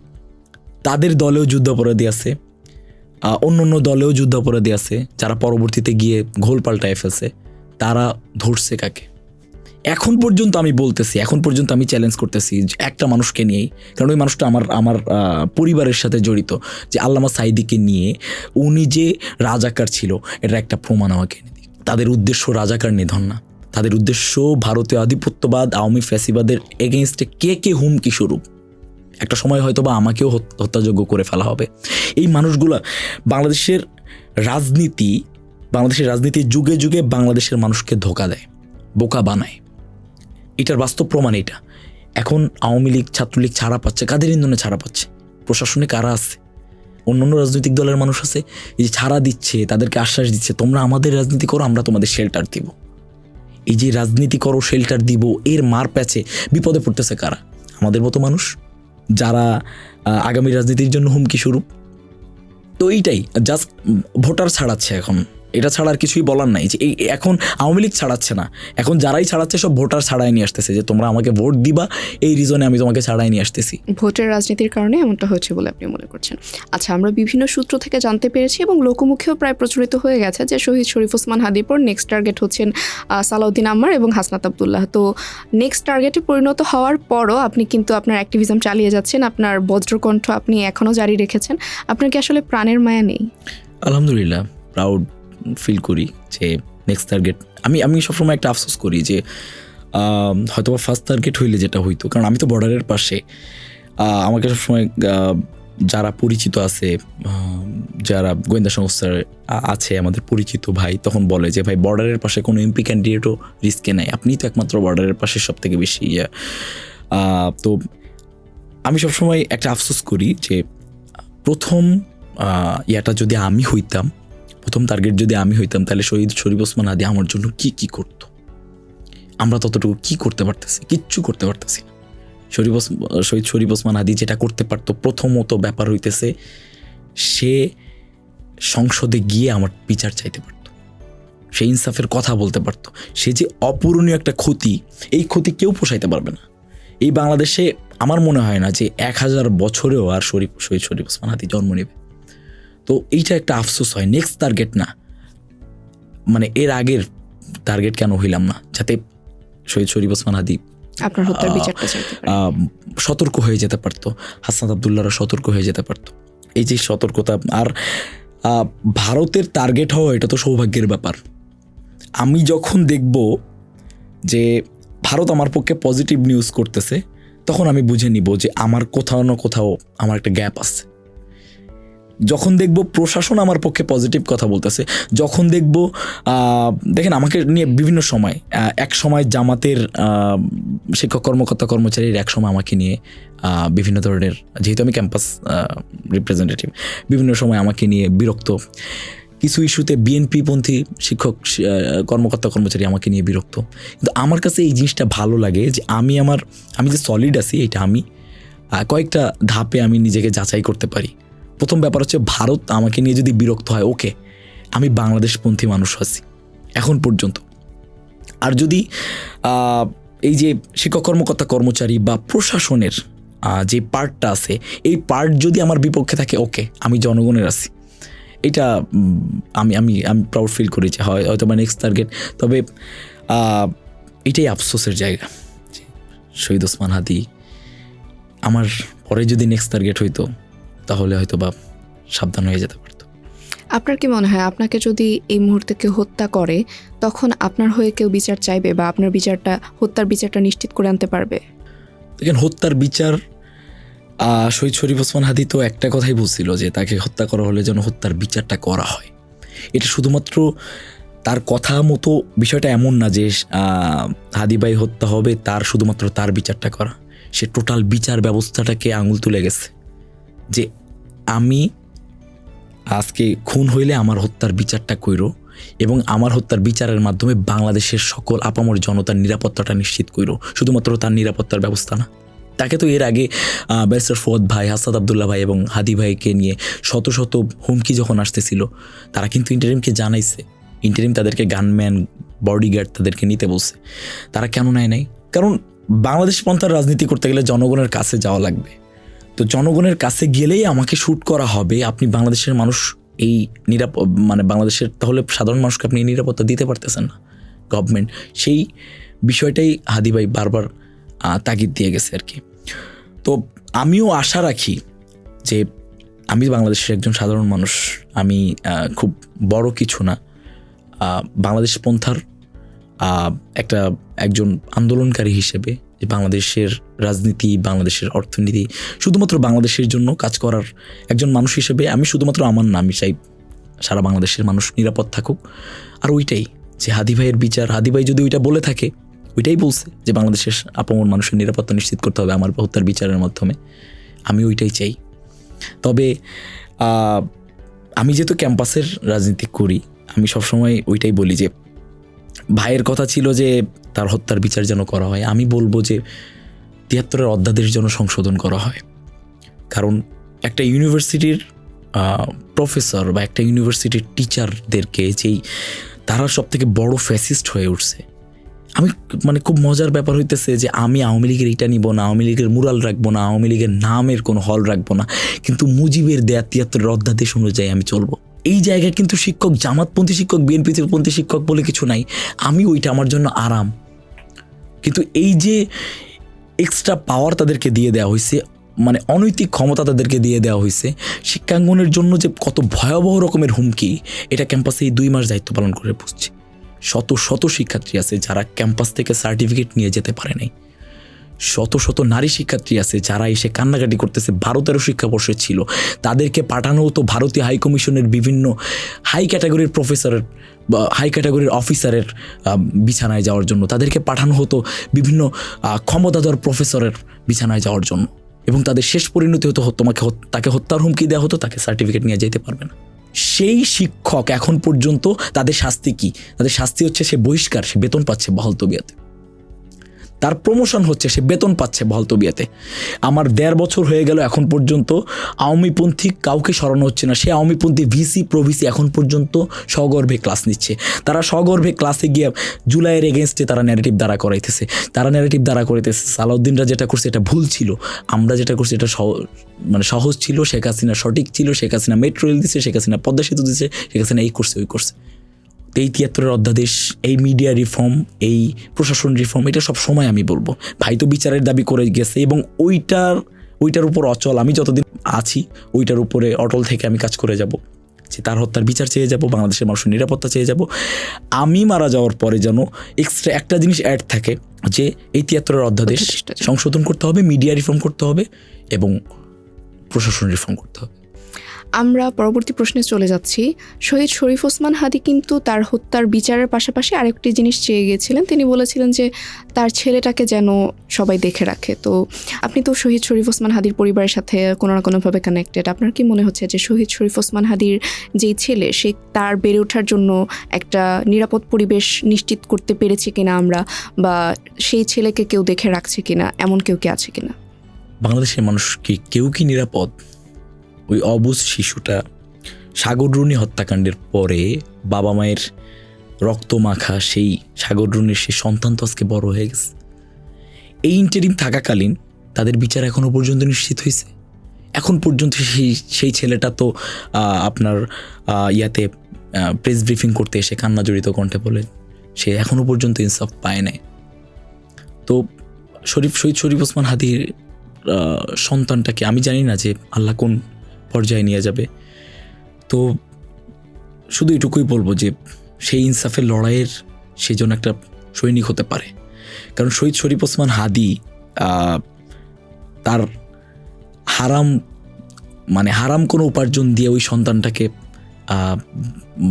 তাদের দলেও যুদ্ধাপরাধী আছে, অন্য দলেও যুদ্ধাপরাধী আছে, যারা পরবর্তীতে গিয়ে ঘোল পাল্টায় ফেলছে। তারা ধরছে কাকে? এখন পর্যন্ত আমি বলতেছি, এখন পর্যন্ত আমি চ্যালেঞ্জ করতেছি একটা মানুষকে নিয়েই, কারণ ওই মানুষটা আমার পরিবারের সাথে জড়িত, যে আল্লামা সাঈদীকে নিয়ে উনি যে রাজাকার ছিল এটা একটা প্রমাণ আমাকে এনে দিই। তাদের উদ্দেশ্য রাজাকার নিধন না, তাদের উদ্দেশ্য ভারতীয় আধিপত্যবাদ, আওয়ামী ফ্যাসিবাদের এগেইনস্টে কে হুমকি স্বরূপ একটা সময় হয়তো বা আমাকেও হত্যাযোগ্য করে ফেলা হবে। এই মানুষগুলা বাংলাদেশের রাজনীতি যুগে যুগে বাংলাদেশের মানুষকে ধোঁকা দেয়, বোকা বানায়। এটার বাস্তব প্রমাণ এটা। এখন আওয়ামী লীগ, ছাত্রলীগ ছাড়া পাচ্ছে, কাদের ইন্ধনে ছাড়া পাচ্ছে? প্রশাসনে কারা আছে? অন্যান্য রাজনৈতিক দলের মানুষ আছে, এই যে ছাড়া দিচ্ছে, তাদেরকে আশ্বাস দিচ্ছে তোমরা আমাদের রাজনীতি করো, আমরা তোমাদের শেল্টার দিব। এই যে রাজনীতি করো, শেল্টার দিব, এর মার প্যাচে বিপদে পড়তেছে কারা? আমাদের মতো মানুষ, যারা আগামী রাজনীতির জন্য হুমকি স্বরূপ। তো এইটাই জাস্ট ভোটার ছাড়াচ্ছে এখন, এটা ছাড়া আর কিছুই বলার নাই। যে এই এখন আওয়ামী লীগ ছাড়াচ্ছে না, এখন যারাই ছাড়াচ্ছে সব ভোটার ছাড়াই নিয়ে আসতেছে, যে তোমরা আমাকে ভোট দিবা, এই রিজনে আমি তোমাকে ছাড়াই নিয়ে আসতেছি। ভোটের রাজনীতির কারণে এমনটা হচ্ছে বলে আপনি মনে করছেন? আচ্ছা, আমরা বিভিন্ন সূত্র থেকে জানতে পেরেছি এবং লোকমুখেও প্রায় প্রচলিত হয়ে গেছে যে শহীদ শরীফ ওসমান হাদির পর নেক্সট টার্গেট হচ্ছেন সালাউদ্দিন আম্মার এবং হাসনাত আবদুল্লাহ। তো নেক্সট টার্গেটে পরিণত হওয়ার পরও আপনি কিন্তু আপনার অ্যাক্টিভিজম চালিয়ে যাচ্ছেন, আপনার বজ্রকণ্ঠ আপনি এখনও জারি রেখেছেন। আপনার কি আসলে প্রাণের মায়া নেই? আলহামদুলিল্লাহ, প্রাউড ফিল করি যে নেক্সট টার্গেট। আমি সবসময় একটা আফসোস করি যে হয়তো বা ফার্স্ট টার্গেট হইলে যেটা হইতো, কারণ আমি তো বর্ডারের পাশে। আমাকে সবসময় যারা পরিচিত আছে, যারা গোয়েন্দা সংস্থার আছে, আমাদের পরিচিত ভাই, তখন বলে যে ভাই বর্ডারের পাশে কোনো এমপি ক্যান্ডিডেটও রিস্কে নেয়, আপনিই তো একমাত্র বর্ডারের পাশে সব থেকে বেশি তো আমি সবসময় একটা আফসোস করি যে প্রথম ইয়াটা যদি আমি হইতাম, প্রথম টার্গেট যদি আমি হইতাম, তাহলে শহীদ শরীফ ওসমান হাদি আমার জন্য কি করতো? আমরা ততটুকু কি করতে পারতেছি? কিচ্ছু করতে পারতেছি না। শহীদ শরীফ ওসমান হাদি যেটা করতে পারতো, প্রথমত ব্যাপার হইতেছে সে সংসদে গিয়ে আমার বিচার চাইতে পারতো, সে ইনসাফের কথা বলতে পারতো। সে যে অপূরণীয় একটা ক্ষতি, এই ক্ষতি কেউ পোষাইতে পারবে না। এই বাংলাদেশে আমার মনে হয় না যে 1000 বছরেও আর শহীদ শরীফ ওসমান হাদি জন্ম নেবে। তো এইটা একটা আফসোস হয়। নেক্সট টার্গেট না, মানে এর আগের টার্গেট কেন হইলাম না, যাতে শহীদ শরীফ ওসমান হাদি আপনার হত্যার বিচারটা চাইতে পারে, সতর্ক হয়ে যেতে পারতো, হাসনাত আবদুল্লাহরা সতর্ক হয়ে যেতে পারতো। এই যে সতর্কতা, আর ভারতের টার্গেট হওয়া, এটা তো সৌভাগ্যের ব্যাপার। আমি যখন দেখব যে ভারত আমার পক্ষে পজিটিভ নিউজ করতেছে, তখন আমি বুঝে নিব যে আমার কোথাও না কোথাও আমার একটা গ্যাপ আছে। যখন দেখব প্রশাসন আমার পক্ষে পজিটিভ কথা বলতেছে, যখন দেখব দেখেন আমাকে নিয়ে বিভিন্ন সময়, এক সময় জামাতের শিক্ষক কর্মকর্তা কর্মচারীর, এক সময় আমাকে নিয়ে বিভিন্ন ধরনের, যেহেতু আমি ক্যাম্পাস রিপ্রেজেন্টেটিভ, বিভিন্ন সময় আমাকে নিয়ে বিরক্ত। কিছু ইস্যুতে বিএনপিপন্থী শিক্ষক কর্মকর্তা কর্মচারী আমাকে নিয়ে বিরক্ত। কিন্তু আমার কাছে এই জিনিসটা ভালো লাগে যে আমি যে সলিড আছি, এটা আমি কয়েকটা ধাপে আমি নিজেকে যাচাই করতে পারি। প্রথম ব্যাপার হচ্ছে, ভারত আমাকে নিয়ে যদি বিরক্ত হয়, ওকে, আমি বাংলাদেশপন্থী মানুষ আছি এখন পর্যন্ত। আর যদি এই যে শিক্ষক কর্মকর্তা কর্মচারী বা প্রশাসনের যে পার্টটা আছে, এই পার্ট যদি আমার বিপক্ষে থাকে, ওকে, আমি জনগণের আছি। এটা আমি আমি আমি প্রাউড ফিল করি যে হয়তো বা নেক্সট টার্গেট। তবে এটাই আফসোসের জায়গা, শহীদ ওসমান হাদি আমার পরে যদি নেক্সট টার্গেট হইতো, তাহলে হয়তো বা সাবধান হয়ে যেতে পারতো। আপনার কি মনে হয়, আপনাকে যদি এই মুহূর্তে কেউ হত্যা করে, তখন আপনার হয়ে কেউ বিচার চাইবে বা আপনার হত্যার বিচারটা নিশ্চিত করে আনতে পারবে? দেখেন, হত্যার বিচার, শহীদ শরীফ ওসমান হাদি তো একটা কথাই বলছিল যে তাকে হত্যা করা হলে যেন হত্যার বিচারটা করা হয়। এটা শুধুমাত্র তার কথা মতো বিষয়টা এমন না যে হাদি ভাই হত্যা হবে, তার শুধুমাত্র তার বিচারটা করা। সে টোটাল বিচার ব্যবস্থাটাকে আঙুল তুলে গেছে যে আমি আজকে খুন হইলে আমার হত্যার বিচারটা কইরো, এবং আমার হত্যার বিচারের মাধ্যমে বাংলাদেশের সকল আপামর জনতার নিরাপত্তাটা নিশ্চিত কইরো। শুধুমাত্র তার নিরাপত্তার ব্যবস্থা না, তাকে তো এর আগে ব্যারিস্টার ফুয়াদ ভাই, হাসনাত আবদুল্লাহ ভাই এবং হাদি ভাইকে নিয়ে শত শত হুমকি যখন আসতেছিল, তারা কিন্তু ইন্টারিমকে জানাইছে। ইন্টারিম তাদেরকে গানম্যান, বডিগার্ড তাদেরকে নিতে বলছে। তারা কেন নেয় নাই? কারণ বাংলাদেশ পন্থার রাজনীতি করতে গেলে জনগণের কাছে যাওয়া লাগবে। তো জনগণের কাছে গেলেই আমাকে শ্যুট করা হবে। আপনি বাংলাদেশের মানুষ এই বাংলাদেশের, তাহলে সাধারণ মানুষকে আপনি নিরাপত্তা দিতে পারতেছেন না, গভর্নমেন্ট। সেই বিষয়টাই হাদি ভাই বারবার তাগিদ দিয়ে গেছে আর কি। তো আমিও আশা রাখি যে আমি বাংলাদেশের একজন সাধারণ মানুষ, আমি খুব বড় কিছু না, বাংলাদেশ পন্থার একজন আন্দোলনকারী হিসেবে যে বাংলাদেশের রাজনীতি, বাংলাদেশের অর্থনীতি শুধুমাত্র বাংলাদেশের জন্য কাজ করার একজন মানুষ হিসেবে আমি শুধুমাত্র আমার না, আমি চাই সারা বাংলাদেশের মানুষ নিরাপদ থাকুক। আর ওইটাই যে হাদি ভাইয়ের বিচার, হাদি ভাই যদি ওইটা বলে থাকে, ওইটাই বলছে যে বাংলাদেশের আপন মানুষের নিরাপত্তা নিশ্চিত করতে হবে আমার হত্যার বিচারের মাধ্যমে, আমি ওইটাই চাই। তবে আমি যেহেতু ক্যাম্পাসের রাজনীতি করি, আমি সবসময় ওইটাই বলি যে ভাইয়ের কথা ছিল যে তার হত্যার বিচার যেন করা হয়। আমি বলবো যে ৭৩-এর অধ্যাদেশ যেন সংশোধন করা হয়। কারণ একটা ইউনিভার্সিটির প্রফেসর বা একটা ইউনিভার্সিটির টিচারদেরকে যেই তারা সব থেকে বড় ফ্যাসিস্ট হয়ে উঠছে, আমি মানে খুব মজার ব্যাপার হইতেছে যে আমি আওয়ামী লীগের এটা নিব না, আওয়ামী লীগের মুরাল রাখবো না, আওয়ামী লীগের নামের কোনো হল রাখবো না, কিন্তু মুজিবের দেয়া ৭৩-এর অধ্যাদেশ অনুযায়ী আমি চলবো। এই জায়গায় কিন্তু শিক্ষক জামাতপন্থী শিক্ষক, বিএনপিপন্থী শিক্ষক বলে কিছু নাই, আমি ওইটা আমার জন্য আরাম। কিন্তু এই যে এক্সট্রা পাওয়ার তাদেরকে দিয়ে দেওয়া হয়েছে, মানে অনৈতিক ক্ষমতা তাদেরকে দিয়ে দেওয়া হয়েছে, শিক্ষাঙ্গনের জন্য যে কত ভয়াবহ রকমের হুমকি, এটা ক্যাম্পাসে এই 2 মাস দায়িত্ব পালন করে বুঝছি। শত শত শিক্ষার্থী আছে যারা ক্যাম্পাস থেকে সার্টিফিকেট নিয়ে যেতে পারে নাই, শত শত নারী শিক্ষার্থী আছে যারা এসে কান্নাকাটি করতেছে, 12-13 শিক্ষাবর্ষে ছিল, তাদেরকে পাঠানো হতো ভারতীয় হাই কমিশনের বিভিন্ন হাই ক্যাটাগরির প্রফেসরের বা হাই ক্যাটাগরির অফিসারের বিছানায় যাওয়ার জন্য, তাদেরকে পাঠানো হতো বিভিন্ন ক্ষমতাধর প্রফেসরের বিছানায় যাওয়ার জন্য, এবং তাদের শেষ পরিণতি হতো তাকে হত্যার হুমকি দেওয়া হতো, তাকে সার্টিফিকেট নিয়ে যেতে পারবে না। সেই শিক্ষক এখন পর্যন্ত তাদের শাস্তি কি? তাদের শাস্তি হচ্ছে সে বহিষ্কার, সে বেতন পাচ্ছে বহাল তবিয়াতে, তার প্রমোশন হচ্ছে, সে বেতন পাচ্ছে বহাল তবিয়াতে। আমার 1.5 বছর হয়ে গেল, এখন পর্যন্ত আওয়ামীপন্থী কাউকে সরানো হচ্ছে না। সে আওয়ামীপন্থী ভিসি প্রভিসি এখন পর্যন্ত সগর্বে ক্লাস নিচ্ছে। তারা সগর্বে ক্লাসে গিয়ে জুলাইয়ের এগেনস্টে তারা ন্যারেটিভ দ্বারা করাইতেছে, সালাউদ্দিনরা যেটা করছে এটা ভুল ছিল, আমরা যেটা করছি এটা মানে সহজ ছিল, শেখ হাসিনা সঠিক ছিল, শেখ হাসিনা মেট্রো রেল দিচ্ছে, শেখ হাসিনা পদ্মা সেতু দিচ্ছে, শেখ হাসিনা এই করছে ওই করছে। এই ৭৩-এর অধ্যাদেশ, এই মিডিয়া রিফর্ম, এই প্রশাসন রিফর্ম, এটা সব সময় আমি বলবো ভাই তো বিচারের দাবি করে গেছে, এবং ওইটার উপর অচল, আমি যতদিন আছি ওইটার উপরে অটল থেকে আমি কাজ করে যাব, যে তার হত্যার বিচার চেয়ে যাব, বাংলাদেশের মানুষের নিরাপত্তা চেয়ে যাব। আমি মারা যাওয়ার পরে যেন এক্সট্রা একটা জিনিস অ্যাড থাকে, যে এই ৭৩-এর অধ্যাদেশ সংশোধন করতে হবে, মিডিয়া রিফর্ম করতে হবে এবং প্রশাসন রিফর্ম করতে হবে। আমরা পরবর্তী প্রশ্নে চলে যাচ্ছি। শহীদ শরীফ ওসমান হাদি কিন্তু তার হত্যার বিচারের পাশাপাশি আরেকটি জিনিস চেয়ে গিয়েছিলেন। তিনি বলেছিলেন যে তার ছেলেটাকে যেন সবাই দেখে রাখে। তো আপনি তো শহীদ শরীফ ওসমান হাদির পরিবারের সাথে কোনো না কোনোভাবে কানেক্টেড, আপনার কি মনে হচ্ছে যে শহীদ শরীফ ওসমান হাদির যেই ছেলে, সে তার বেড়ে ওঠার জন্য একটা নিরাপদ পরিবেশ নিশ্চিত করতে পেরেছি কিনা আমরা, বা সেই ছেলেকে কেউ দেখে রাখছে কিনা, এমন কেউ কি আছে কিনা? বাংলাদেশের মানুষ কি কেউ কি নিরাপদ? ওই অবুঝ শিশুটা সাগররুনি হত্যাকাণ্ডের পরে বাবা মায়ের রক্ত মাখা সেই সাগররুনির সেই সন্তান তো আজকে বড় হয়ে গেছে। এই ইন্টারিম থাকাকালীন তাদের বিচার এখনো পর্যন্ত নিশ্চিত হয়েছে? এখন পর্যন্ত সেই ছেলেটা তো আপনার ইয়াতে প্রেস ব্রিফিং করতে এসে কান্না জড়িত কণ্ঠে বলে সে এখনো পর্যন্ত ইনসাফ পায় নাই। তো শহীদ শরীফ ওসমান হাদির সন্তানটাকে আমি জানি না যে আল্লাহ কোন পর্যায়ে নিয়ে যাবে। তো শুধু এটুকুই বলবো যে সেই ইনসাফের লড়াইয়ের সেই জন্য একটা সৈনিক হতে পারে। কারণ শহীদ শরীফ ওসমান হাদি তার হারাম কোনো উপার্জন দিয়ে ওই সন্তানটাকে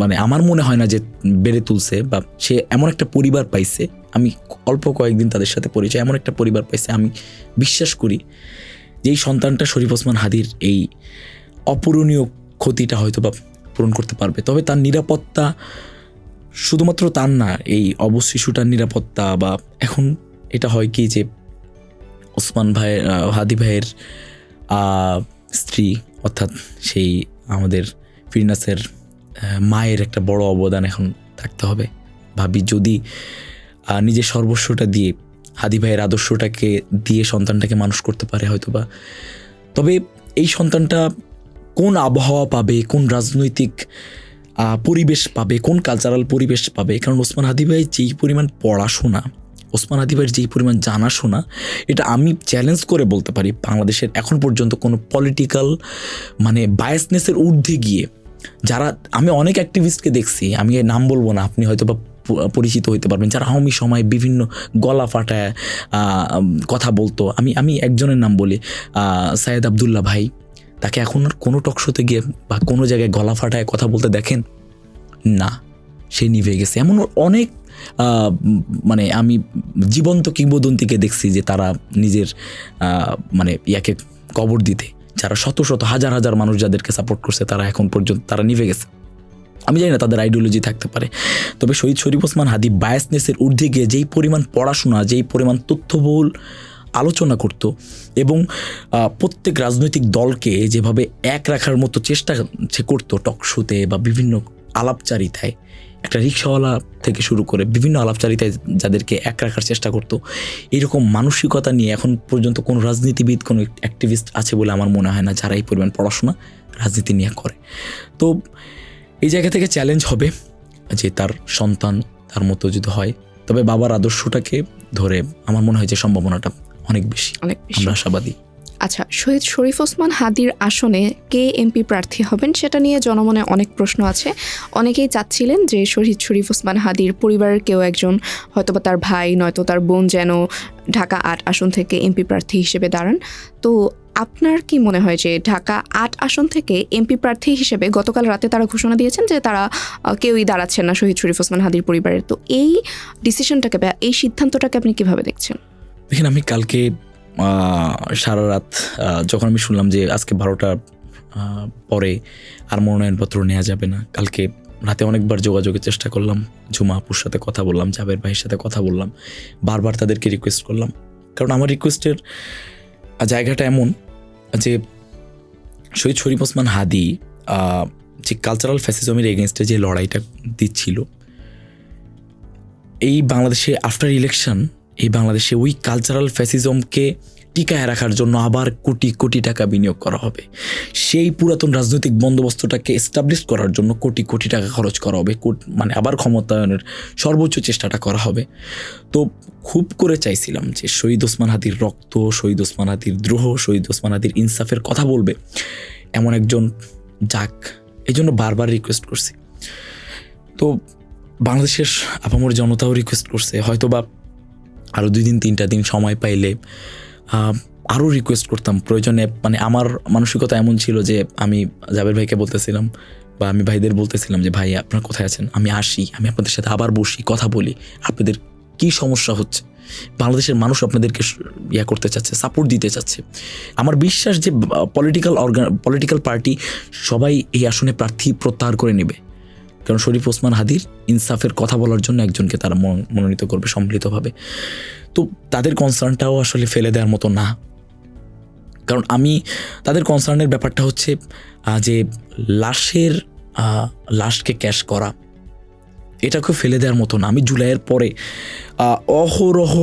মানে আমার মনে হয় না যে বেড়ে তুলছে, বা সে এমন একটা পরিবার পাইছে, আমি অল্প কয়েকদিন তাদের সাথে পরিচয়, এমন একটা পরিবার পাইছে, আমি বিশ্বাস করি যে এই সন্তানটা শরীফ ওসমান হাদির এই অপূরণীয় ক্ষতিটা হয়তো বা পূরণ করতে পারবে। তবে তার নিরাপত্তা শুধুমাত্র তার না, এই অবশ শিশুটার নিরাপত্তা, বা এখন এটা হয় কি যে ওসমান হাদি ভাইয়ের স্ত্রী অর্থাৎ সেই আমাদের ফিরনাসের মায়ের একটা বড় অবদান এখন থাকতে হবে। ভাবি যদি নিজের সর্বস্বটা দিয়ে হাদি ভাইয়ের আদর্শটাকে দিয়ে সন্তানটাকে মানুষ করতে পারে হয়তো বা, তবে এই সন্তানটা কোন আবহাওয়া পাবে, কোন রাজনৈতিক পরিবেশ পাবে, কোন কালচারাল পরিবেশ পাবে, কারণ ওসমান হাদি ভাই যেই পরিমাণ পড়াশোনা, ওসমান হাদি ভাইয়ের যেই পরিমাণ জানাশোনা, এটা আমি চ্যালেঞ্জ করে বলতে পারি বাংলাদেশের এখন পর্যন্ত কোনো পলিটিক্যাল মানে বায়াসনেসের ঊর্ধ্বে গিয়ে যারা, আমি অনেক অ্যাক্টিভিস্টকে দেখছি, আমি নাম বলবো না, আপনি হয়তো বা পরিচিত হইতে পারবেন, যারা আওয়ামী সময় বিভিন্ন গলা ফাটায় কথা বলতো। আমি একজনের নাম বলি, সাইয়েদ আবদুল্লাহ ভাই। তাকে এখন আর কোনো টকশোতে গিয়ে বা কোনো জায়গায় গলা ফাটায় কথা বলতে দেখেন না, সে নিভে গেছে। এমন অনেক মানে আমি জীবন্ত কিংবদন্তিকে দেখছি যে তারা নিজের মানে ইয়াকে কবর দিতে, যারা শত শত হাজার হাজার মানুষ যাদেরকে সাপোর্ট করছে তারা এখন পর্যন্ত তারা নিভে গেছে। আমি জানি না তাদের আইডিওলজি থাকতে পারে, তবে শহীদ শরীফ ওসমান হাদী বায়াসনেসের ঊর্ধ্বে গিয়ে যেই পরিমাণ পড়াশোনা, যেই পরিমাণ তথ্যবহুল আলোচনা করত এবং প্রত্যেক রাজনৈতিক দলকে যেভাবে এক রাখার মতো চেষ্টা সে করতো টকশোতে বা বিভিন্ন আলাপচারিতায়, একটা রিক্সাওয়ালা থেকে শুরু করে বিভিন্ন আলাপচারিতায় যাদেরকে এক রাখার চেষ্টা করতো, এইরকম মানসিকতা নিয়ে এখন পর্যন্ত কোনো রাজনীতিবিদ, কোনো অ্যাক্টিভিস্ট আছে বলে আমার মনে হয় না যারা এই পরিমাণ পড়াশোনা রাজনীতি নিয়ে করে। তো এই জায়গা থেকে চ্যালেঞ্জ হবে যে তার সন্তান তার মতো যদি হয়, তবে বাবার আদর্শটাকে ধরে আমার মনে হয় যে সম্ভাবনাটা অনেক বেশি, আমরা আশাবাদী। আচ্ছা, শহীদ শরীফ ওসমান হাদীর আসনে কে এমপি প্রার্থী হবেন সেটা নিয়ে জনমনে অনেক প্রশ্ন আছে। অনেকেই চাচ্ছিলেন যে শহীদ শরীফ ওসমান হাদীর পরিবারের কেউ একজন, হয়তোবা তার ভাই নয়তো তার বোন, যেন ঢাকা ৮ আসন থেকে এমপি প্রার্থী হিসেবে দাঁড়ান। তো আপনার কি মনে হয় যে ঢাকা ৮ আসন থেকে এমপি প্রার্থী হিসেবে গতকাল রাতে তারা ঘোষণা দিয়েছেন যে তারা কেউই দাঁড়াচ্ছেন না শহীদ শরীফ ওসমান হাদীর পরিবারের, তো এই ডিসিশনটাকে বা এই সিদ্ধান্তটাকে আপনি কিভাবে দেখছেন? দেখেন, আমি কালকে সারা রাত যখন আমি শুনলাম যে আজকে 12টার পরে আর মনোনয়নপত্র নেওয়া যাবে না, কালকে রাতে অনেকবার যোগাযোগের চেষ্টা করলাম, ঝুমা আপুর সাথে কথা বললাম, জাবের ভাইয়ের সাথে কথা বললাম, বারবার তাদেরকে রিকোয়েস্ট করলাম। কারণ আমার রিকোয়েস্টের জায়গাটা এমন যে শহীদ শরীফ ওসমান হাদী যে কালচারাল ফ্যাসিজমের এগেনস্টে যে লড়াইটা দিচ্ছিল, এই বাংলাদেশে আফটার ইলেকশন এই বাংলাদেশে ওই কালচারাল ফ্যাসিজমকে টিকায় রাখার জন্য আবার কোটি কোটি টাকা বিনিয়োগ করা হবে, সেই পুরাতন রাজনৈতিক বন্দোবস্তটাকে এস্টাবলিশ করার জন্য কোটি কোটি টাকা খরচ করা হবে, মানে আবার ক্ষমতায়নের সর্বোচ্চ চেষ্টাটা করা হবে। তো খুব করে চাইছিলাম যে শহীদ ওসমান হাদীর রক্ত, শহীদ ওসমান হাদীর দ্রোহ, শহীদ ওসমান হাদীর ইনসাফের কথা বলবে এমন একজন যাক, এই জন্য বারবার রিকোয়েস্ট করছি। তো বাংলাদেশের আপামর জনতাও রিকোয়েস্ট করছে, হয়তো বা আরও 2-3টা দিন সময় পাইলে আরও রিকোয়েস্ট করতাম প্রয়োজনে। মানে আমার মানসিকতা এমন ছিল যে আমি জাবের ভাইকে বলতেছিলাম বা আমি ভাইদের বলতেছিলাম যে ভাই আপনারা কোথায় আছেন, আমি আসি, আমি আপনাদের সাথে আবার বসি, কথা বলি, আপনাদের কি সমস্যা হচ্ছে, বাংলাদেশের মানুষ আপনাদেরকে করতে চাচ্ছে, সাপোর্ট দিতে চাচ্ছে। আমার বিশ্বাস যে পলিটিক্যাল পার্টি সবাই এই আসনে প্রার্থী প্রত্যাহার করে নেবে, কারণ শরীফ ওসমান হাদীর ইনসাফের কথা বলার জন্য একজনকে তারা মনোনীত করবে সম্মিলিতভাবে। তো তাদের কনসার্নটাও আসলে ফেলে দেওয়ার মতো না, কারণ আমি তাদের কনসার্নের ব্যাপারটা হচ্ছে যে লাশকে ক্যাশ করা, এটাকে ফেলে দেওয়ার মতো না। আমি জুলাইয়ের পরে অহরহ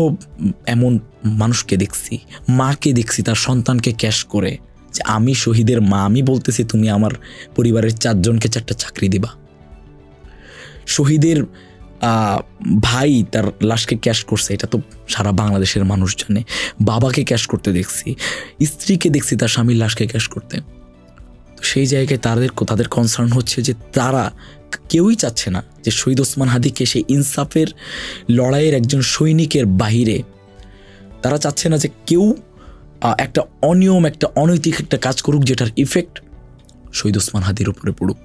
এমন মানুষকে দেখছি, মাকে দেখছি তার সন্তানকে ক্যাশ করে, যে আমি শহীদের মা, আমি বলতেছি তুমি আমার পরিবারের 4 জনকে 4টা চাকরি দিবা। শহীদের ভাই তার লাশকে ক্যাশ করছে, এটা তো সারা বাংলাদেশের মানুষ জানে। বাবাকে ক্যাশ করতে দেখছি, স্ত্রীকে দেখছি তার স্বামীর লাশকে ক্যাশ করতে। তো সেই জায়গায় তাদের কনসার্ন হচ্ছে যে তারা কেউই চাচ্ছে না যে শহীদ ওসমান হাদীকে সেই ইনসাফের লড়াইয়ের একজন সৈনিকের বাহিরে, তারা চাচ্ছে না যে কেউ একটা অনিয়ম, একটা অনৈতিক একটা কাজ করুক যেটার ইফেক্ট শহীদ ওসমান হাদীর উপরে পড়ুক,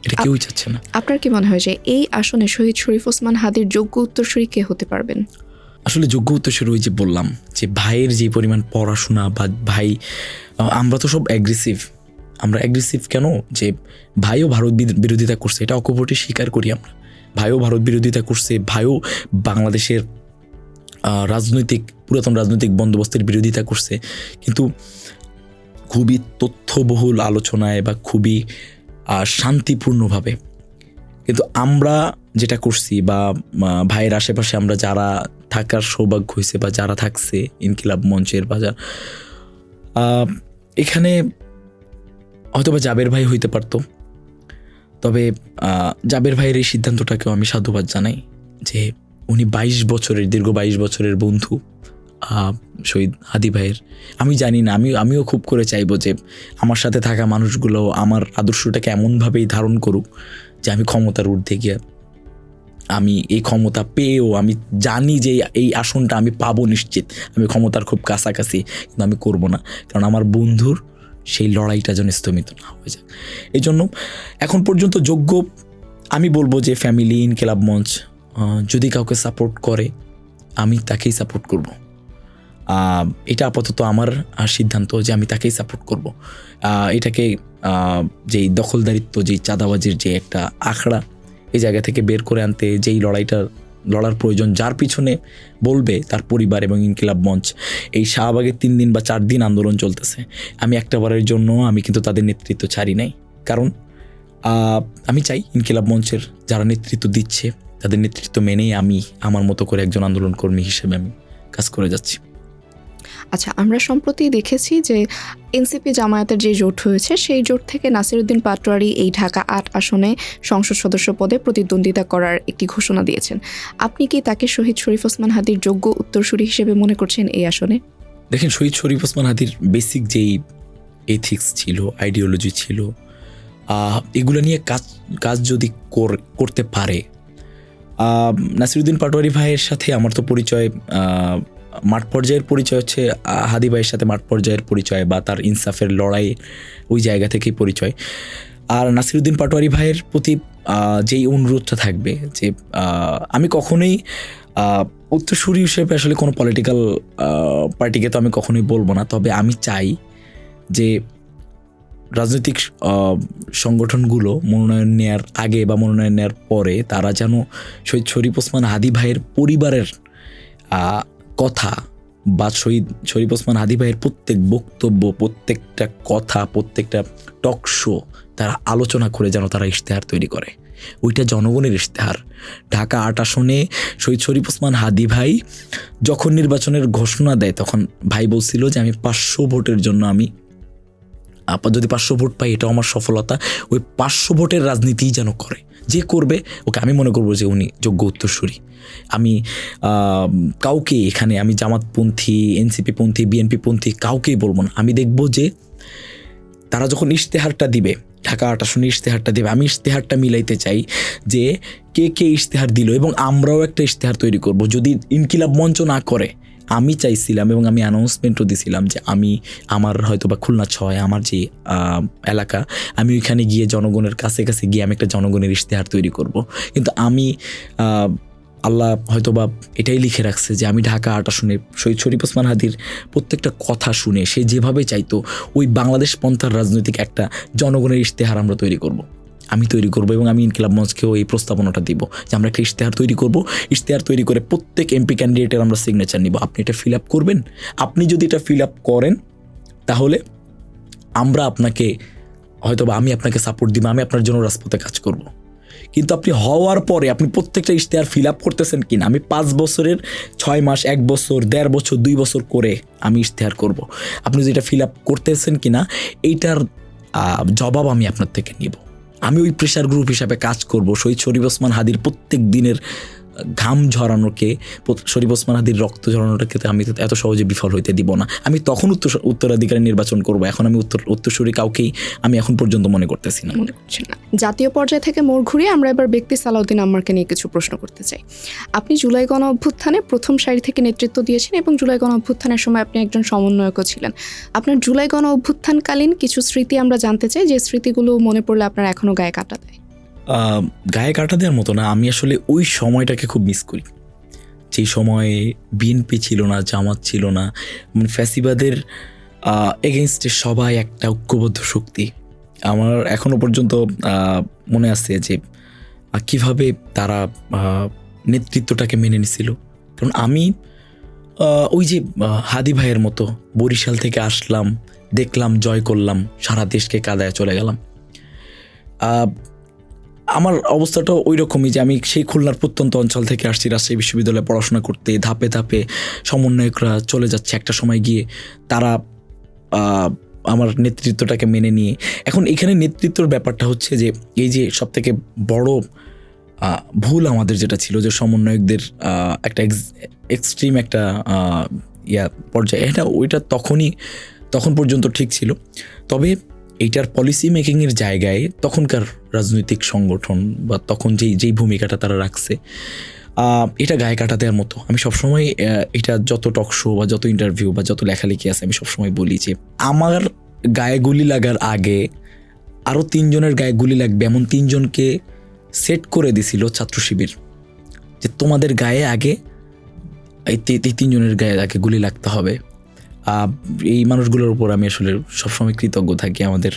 এটা কেউই চাচ্ছে না। আপনার কি মনে হয় যে এই আসনে শহীদ শরীফ ওসমান হাদীর যোগ্য উত্তরসূরি কে হতে পারবেন? আসলে যোগ্য উত্তরসূরি ওই যে বললাম যে ভাইয়ের যে পরিমাণ পড়াশোনা, বা ভাই, আমরা তো সব অ্যাগ্রেসিভ। আমরা অ্যাগ্রেসিভ কেন? যে ভাইও ভারত বিরোধিতা করছে, এটা অকপটে স্বীকার করি আমরা। ভাইও ভারত বিরোধিতা করছে, ভাইও বাংলাদেশের পুরাতন রাজনৈতিক বন্দোবস্তের বিরোধিতা করছে, কিন্তু খুবই তথ্যবহুল আলোচনায় বা খুবই শান্তিপূর্ণভাবে। কিন্তু আমরা যেটা করছি, বা ভাইয়ের আশেপাশে আমরা যারা থাকার সৌভাগ্য হয়েছে বা যারা থাকছে ইনকিলাব মঞ্চের বাজার, এখানে হয়তোবা জাবের ভাই হইতে পারতো, তবে জাবের ভাইয়ের এই সিদ্ধান্তটাকেও আমি সাধুবাদ জানাই যে উনি দীর্ঘ 22 বছরের বন্ধু শহীদ হাদী ভাইয়ের। আমি জানি না, আমিও খুব করে চাইবো যে আমার সাথে থাকা মানুষগুলো আমার আদর্শটাকে এমনভাবেই ধারণ করুক যে আমি ক্ষমতার ঊর্ধ্বে গিয়ে আমি এই ক্ষমতা পেয়েও আমি জানি যে এই আসনটা আমি পাবো নিশ্চিত, আমি ক্ষমতার খুব কাছাকাছি, কিন্তু আমি করব না, কারণ আমার বন্ধুর সেই লড়াইটা যেন স্থমিত না হয়ে যায়। এই জন্য এখন পর্যন্ত যোগ্য আমি বলবো যে ফ্যামিলি, ইনকিলাব মঞ্চ যদি কাউকে সাপোর্ট করে আমি তাকেই সাপোর্ট করব। এটা আপাতত আমার সিদ্ধান্ত যে আমি তাকেই সাপোর্ট করব। এটাকে যেই দখলদারিত্ব, যেই চাঁদাবাজির যে একটা আখড়া, এই জায়গা থেকে বের করে আনতে যেই লড়ার প্রয়োজন, যার পিছনে বলবে তার পরিবার এবং ইনকিলাব মঞ্চ। এই শাহবাগে 3 দিন বা 4 দিন আন্দোলন চলতেছে, আমি একটা বারের জন্য আমি কিন্তু তাদের নেতৃত্ব ছাড়ি নাই, কারণ আমি চাই ইনকিলাব মঞ্চের যারা নেতৃত্ব দিচ্ছে তাদের নেতৃত্ব মেনেই আমি আমার মতো করে একজন আন্দোলন কর্মী হিসেবে আমি কাজ করে যাচ্ছি। আচ্ছা, আমরা সম্প্রতি দেখেছি যে এনসিপি জামায়াতের যে জোট হয়েছে সেই জোট থেকে নাসিরউদ্দিন পাটোয়ারি এই ঢাকা 8 আসনে সংসদ সদস্য পদে প্রতিদ্বন্দ্বিতা করার একটি ঘোষণা দিয়েছেন। আপনি কি তাকে শহীদ শরীফ ওসমান হাদির যোগ্য উত্তরসূরি হিসেবে মনে করছেন এই আসনে? দেখেন, শহীদ শরীফ ওসমান হাদির বেসিক যেই এথিক্স ছিল, আইডিওলজি ছিল, এগুলো নিয়ে কাজ যদি করতে পারে, নাসিরউদ্দিন পাটোয়ারি ভাইয়ের সাথে আমার তো পরিচয়, মাঠ পর্যায়ের পরিচয় হচ্ছে হাদি ভাইয়ের সাথে মাঠ পর্যায়ের পরিচয় বা তার ইনসাফের লড়াই, ওই জায়গা থেকেই পরিচয়। আর নাসিরউদ্দিন পাটোয়ারি ভাইয়ের প্রতি যেই অনুরোধটা থাকবে যে আমি কখনোই উত্তরসূরি হিসেবে আসলে কোনো পলিটিক্যাল পার্টিকে তো আমি কখনোই বলবো না, তবে আমি চাই যে রাজনৈতিক সংগঠনগুলো মনোনয়ন নেওয়ার আগে বা মনোনয়ন নেওয়ার পরে তারা যেন শহীদ শরীফ ওসমান হাদি ভাইয়ের পরিবারের কথা বা শহীদ শরীফ ওসমান হাদি ভাইয়ের প্রত্যেক বক্তব্য, প্রত্যেকটা কথা, প্রত্যেকটা টক শো তারা আলোচনা করে যেন তারা ইশতেহার তৈরি করে। ওইটা জনগণের ইশতেহার। ঢাকা 8 আসনে শহীদ শরীফ ওসমান হাদি ভাই যখন নির্বাচনের ঘোষণা দেয় তখন ভাই বলছিল যে আমি 500 ভোটের জন্য আমি যদি 500 ভোট পাই এটাও আমার সফলতা। ওই 500 ভোটের রাজনীতিই যেন করে, যে করবে ওকে আমি মনে করবো যে উনি যোগ্য উত্তরসূরি। আমি কাউকে এখানে আমি জামাতপন্থী, এনসিপি পন্থী, বিএনপি পন্থী কাউকেই বলবো না। আমি দেখবো যে তারা যখন ইশতেহারটা দিবে, ঢাকা 8 আসনে ইশতেহারটা দেবে, আমি ইশতেহারটা মিলাইতে চাই যে কে কে ইশতেহার দিল এবং আমরাও একটা ইশতেহার তৈরি করব। যদি ইনকিলাব মঞ্চ না করে, আমি চাইছিলাম এবং আমি অ্যানাউন্সমেন্টও দিছিলাম যে আমি আমার হয়তো বা খুলনা 6 আমার যে এলাকা, আমি ওইখানে গিয়ে জনগণের কাছে গিয়ে আমি একটা জনগণের ইশতেহার তৈরি করব। কিন্তু আমি আল্লাহ হয়তো বা এটাই লিখে রাখছে যে আমি ঢাকা 8 আসনে শহীদ শরীফ ওসমান হাদির প্রত্যেকটা কথা শুনে সে যেভাবে চাইতো ওই বাংলাদেশ পন্থার রাজনৈতিক একটা জনগণের ইশতেহার আমরা তৈরি করব, আমি তৈরি করব। এবং আমি ইনকিলাব মঞ্চকেও এই প্রস্তাবনাটা দিব যে আমরা একটা ইশতেহার তৈরি করব। ইশতেহার তৈরি করে প্রত্যেক এমপি ক্যান্ডিডেটের আমরা সিগনেচার নিব। আপনি এটা ফিল আপ করবেন। আপনি যদি এটা ফিল আপ করেন তাহলে আমরা আপনাকে হয়তো বা আমি আপনাকে সাপোর্ট দিব, আমি আপনার জন্য রাজপথে কাজ করব। কিন্তু আপনি হওয়ার পরে আপনি প্রত্যেকটা ইশতেহার ফিল আপ করতেছেন কিনা, আমি 5 বছরের 6 মাস, 1 বছর, 1.5 বছর, 2 বছর করে আমি ইশতেহার করব। আপনি যেটা ফিল আপ করতেছেন কিনা এইটার জবাব আমি আপনার থেকে নিব। আমি ওই প্রেশার গ্রুপ হিসাবে কাজ করব। শহীদ শরীফ ওসমান হাদির প্রত্যেক দিনের ঘাম ঝরানোকে, শরীফ ওসমান হাদির রক্ত ঝরানোটাকে আমি এত সহজে বিফল হইতে দিব না। আমি তখন উত্তরাধিকারী নির্বাচন করব। এখন আমি উত্তরসূরি কাউকেই আমি এখন পর্যন্ত মনে করতেছি না। জাতীয় পর্যায় থেকে মোড় ঘুরিয়ে আমরা এবার ব্যক্তি সালাউদ্দিন আম্মারকে নিয়ে কিছু প্রশ্ন করতে চাই। আপনি জুলাই গণ অভ্যুত্থানে প্রথম সারি থেকে নেতৃত্ব দিয়েছেন এবং জুলাই গণ অভ্যুত্থানের সময় আপনি একজন সমন্বয়কও ছিলেন। আপনার জুলাই গণ অভ্যুত্থানকালীন কিছু স্মৃতি আমরা জানতে চাই, যে স্মৃতিগুলো মনে পড়লে আপনার এখনো গায়ে কাটা দেয়। গায়ে কাটা দেওয়ার মতো না, আমি আসলে ওই সময়টাকে খুব মিস করি। যেই সময়ে বিএনপি ছিল না, জামাত ছিল না, মানে ফ্যাসিবাদের এগেনস্টে সবাই একটা ঐক্যবদ্ধ শক্তি। আমার এখনো পর্যন্ত মনে আছে যে কিভাবে তারা নেতৃত্বটাকে মেনে নিছিল। কারণ আমি ওই যে হাদি ভাইয়ের মতো বরিশাল থেকে আসলাম, দেখলাম, জয় করলাম, সারা দেশকে কাদায় চলে গেলাম। আমার অবস্থাটা ওই রকমই যে আমি সেই খুলনার প্রত্যন্ত অঞ্চল থেকে আসছি রাজশাহী বিশ্ববিদ্যালয়ে পড়াশোনা করতে। ধাপে ধাপে সমন্বয়করা চলে যাচ্ছে, একটা সময় গিয়ে তারা আমার নেতৃত্বটাকে মেনে নিয়ে। এখন এখানে নেতৃত্বর ব্যাপারটা হচ্ছে যে এই যে সব থেকে বড় ভুল আমাদের যেটা ছিল যে সমন্বয়কদের একটা এক্সট্রিম একটা পর্যায়ে, এটা ওইটা তখন পর্যন্ত ঠিক ছিল। তবে এইটার পলিসি মেকিংয়ের জায়গায় তখনকার রাজনৈতিক সংগঠন বা তখন যেই ভূমিকাটা তারা রাখছে, এটা গায়ে কাটা দেওয়ার মতো। আমি সবসময় এটা যত টক শো বা যত ইন্টারভিউ বা যত লেখালেখি আছে আমি সবসময় বলি যে আমার গায়ে গুলি লাগার আগে আরও 3 জনের গায়ে গুলি লাগবে এমন 3 জনকে সেট করে দিছিল ছাত্র শিবির, যে তোমাদের গায়ে আগে এই 3 জনের গায়ে আগে গুলি লাগতে হবে। এই মানুষগুলোর উপর আমি আসলে সবসময় কৃতজ্ঞ থাকি। আমাদের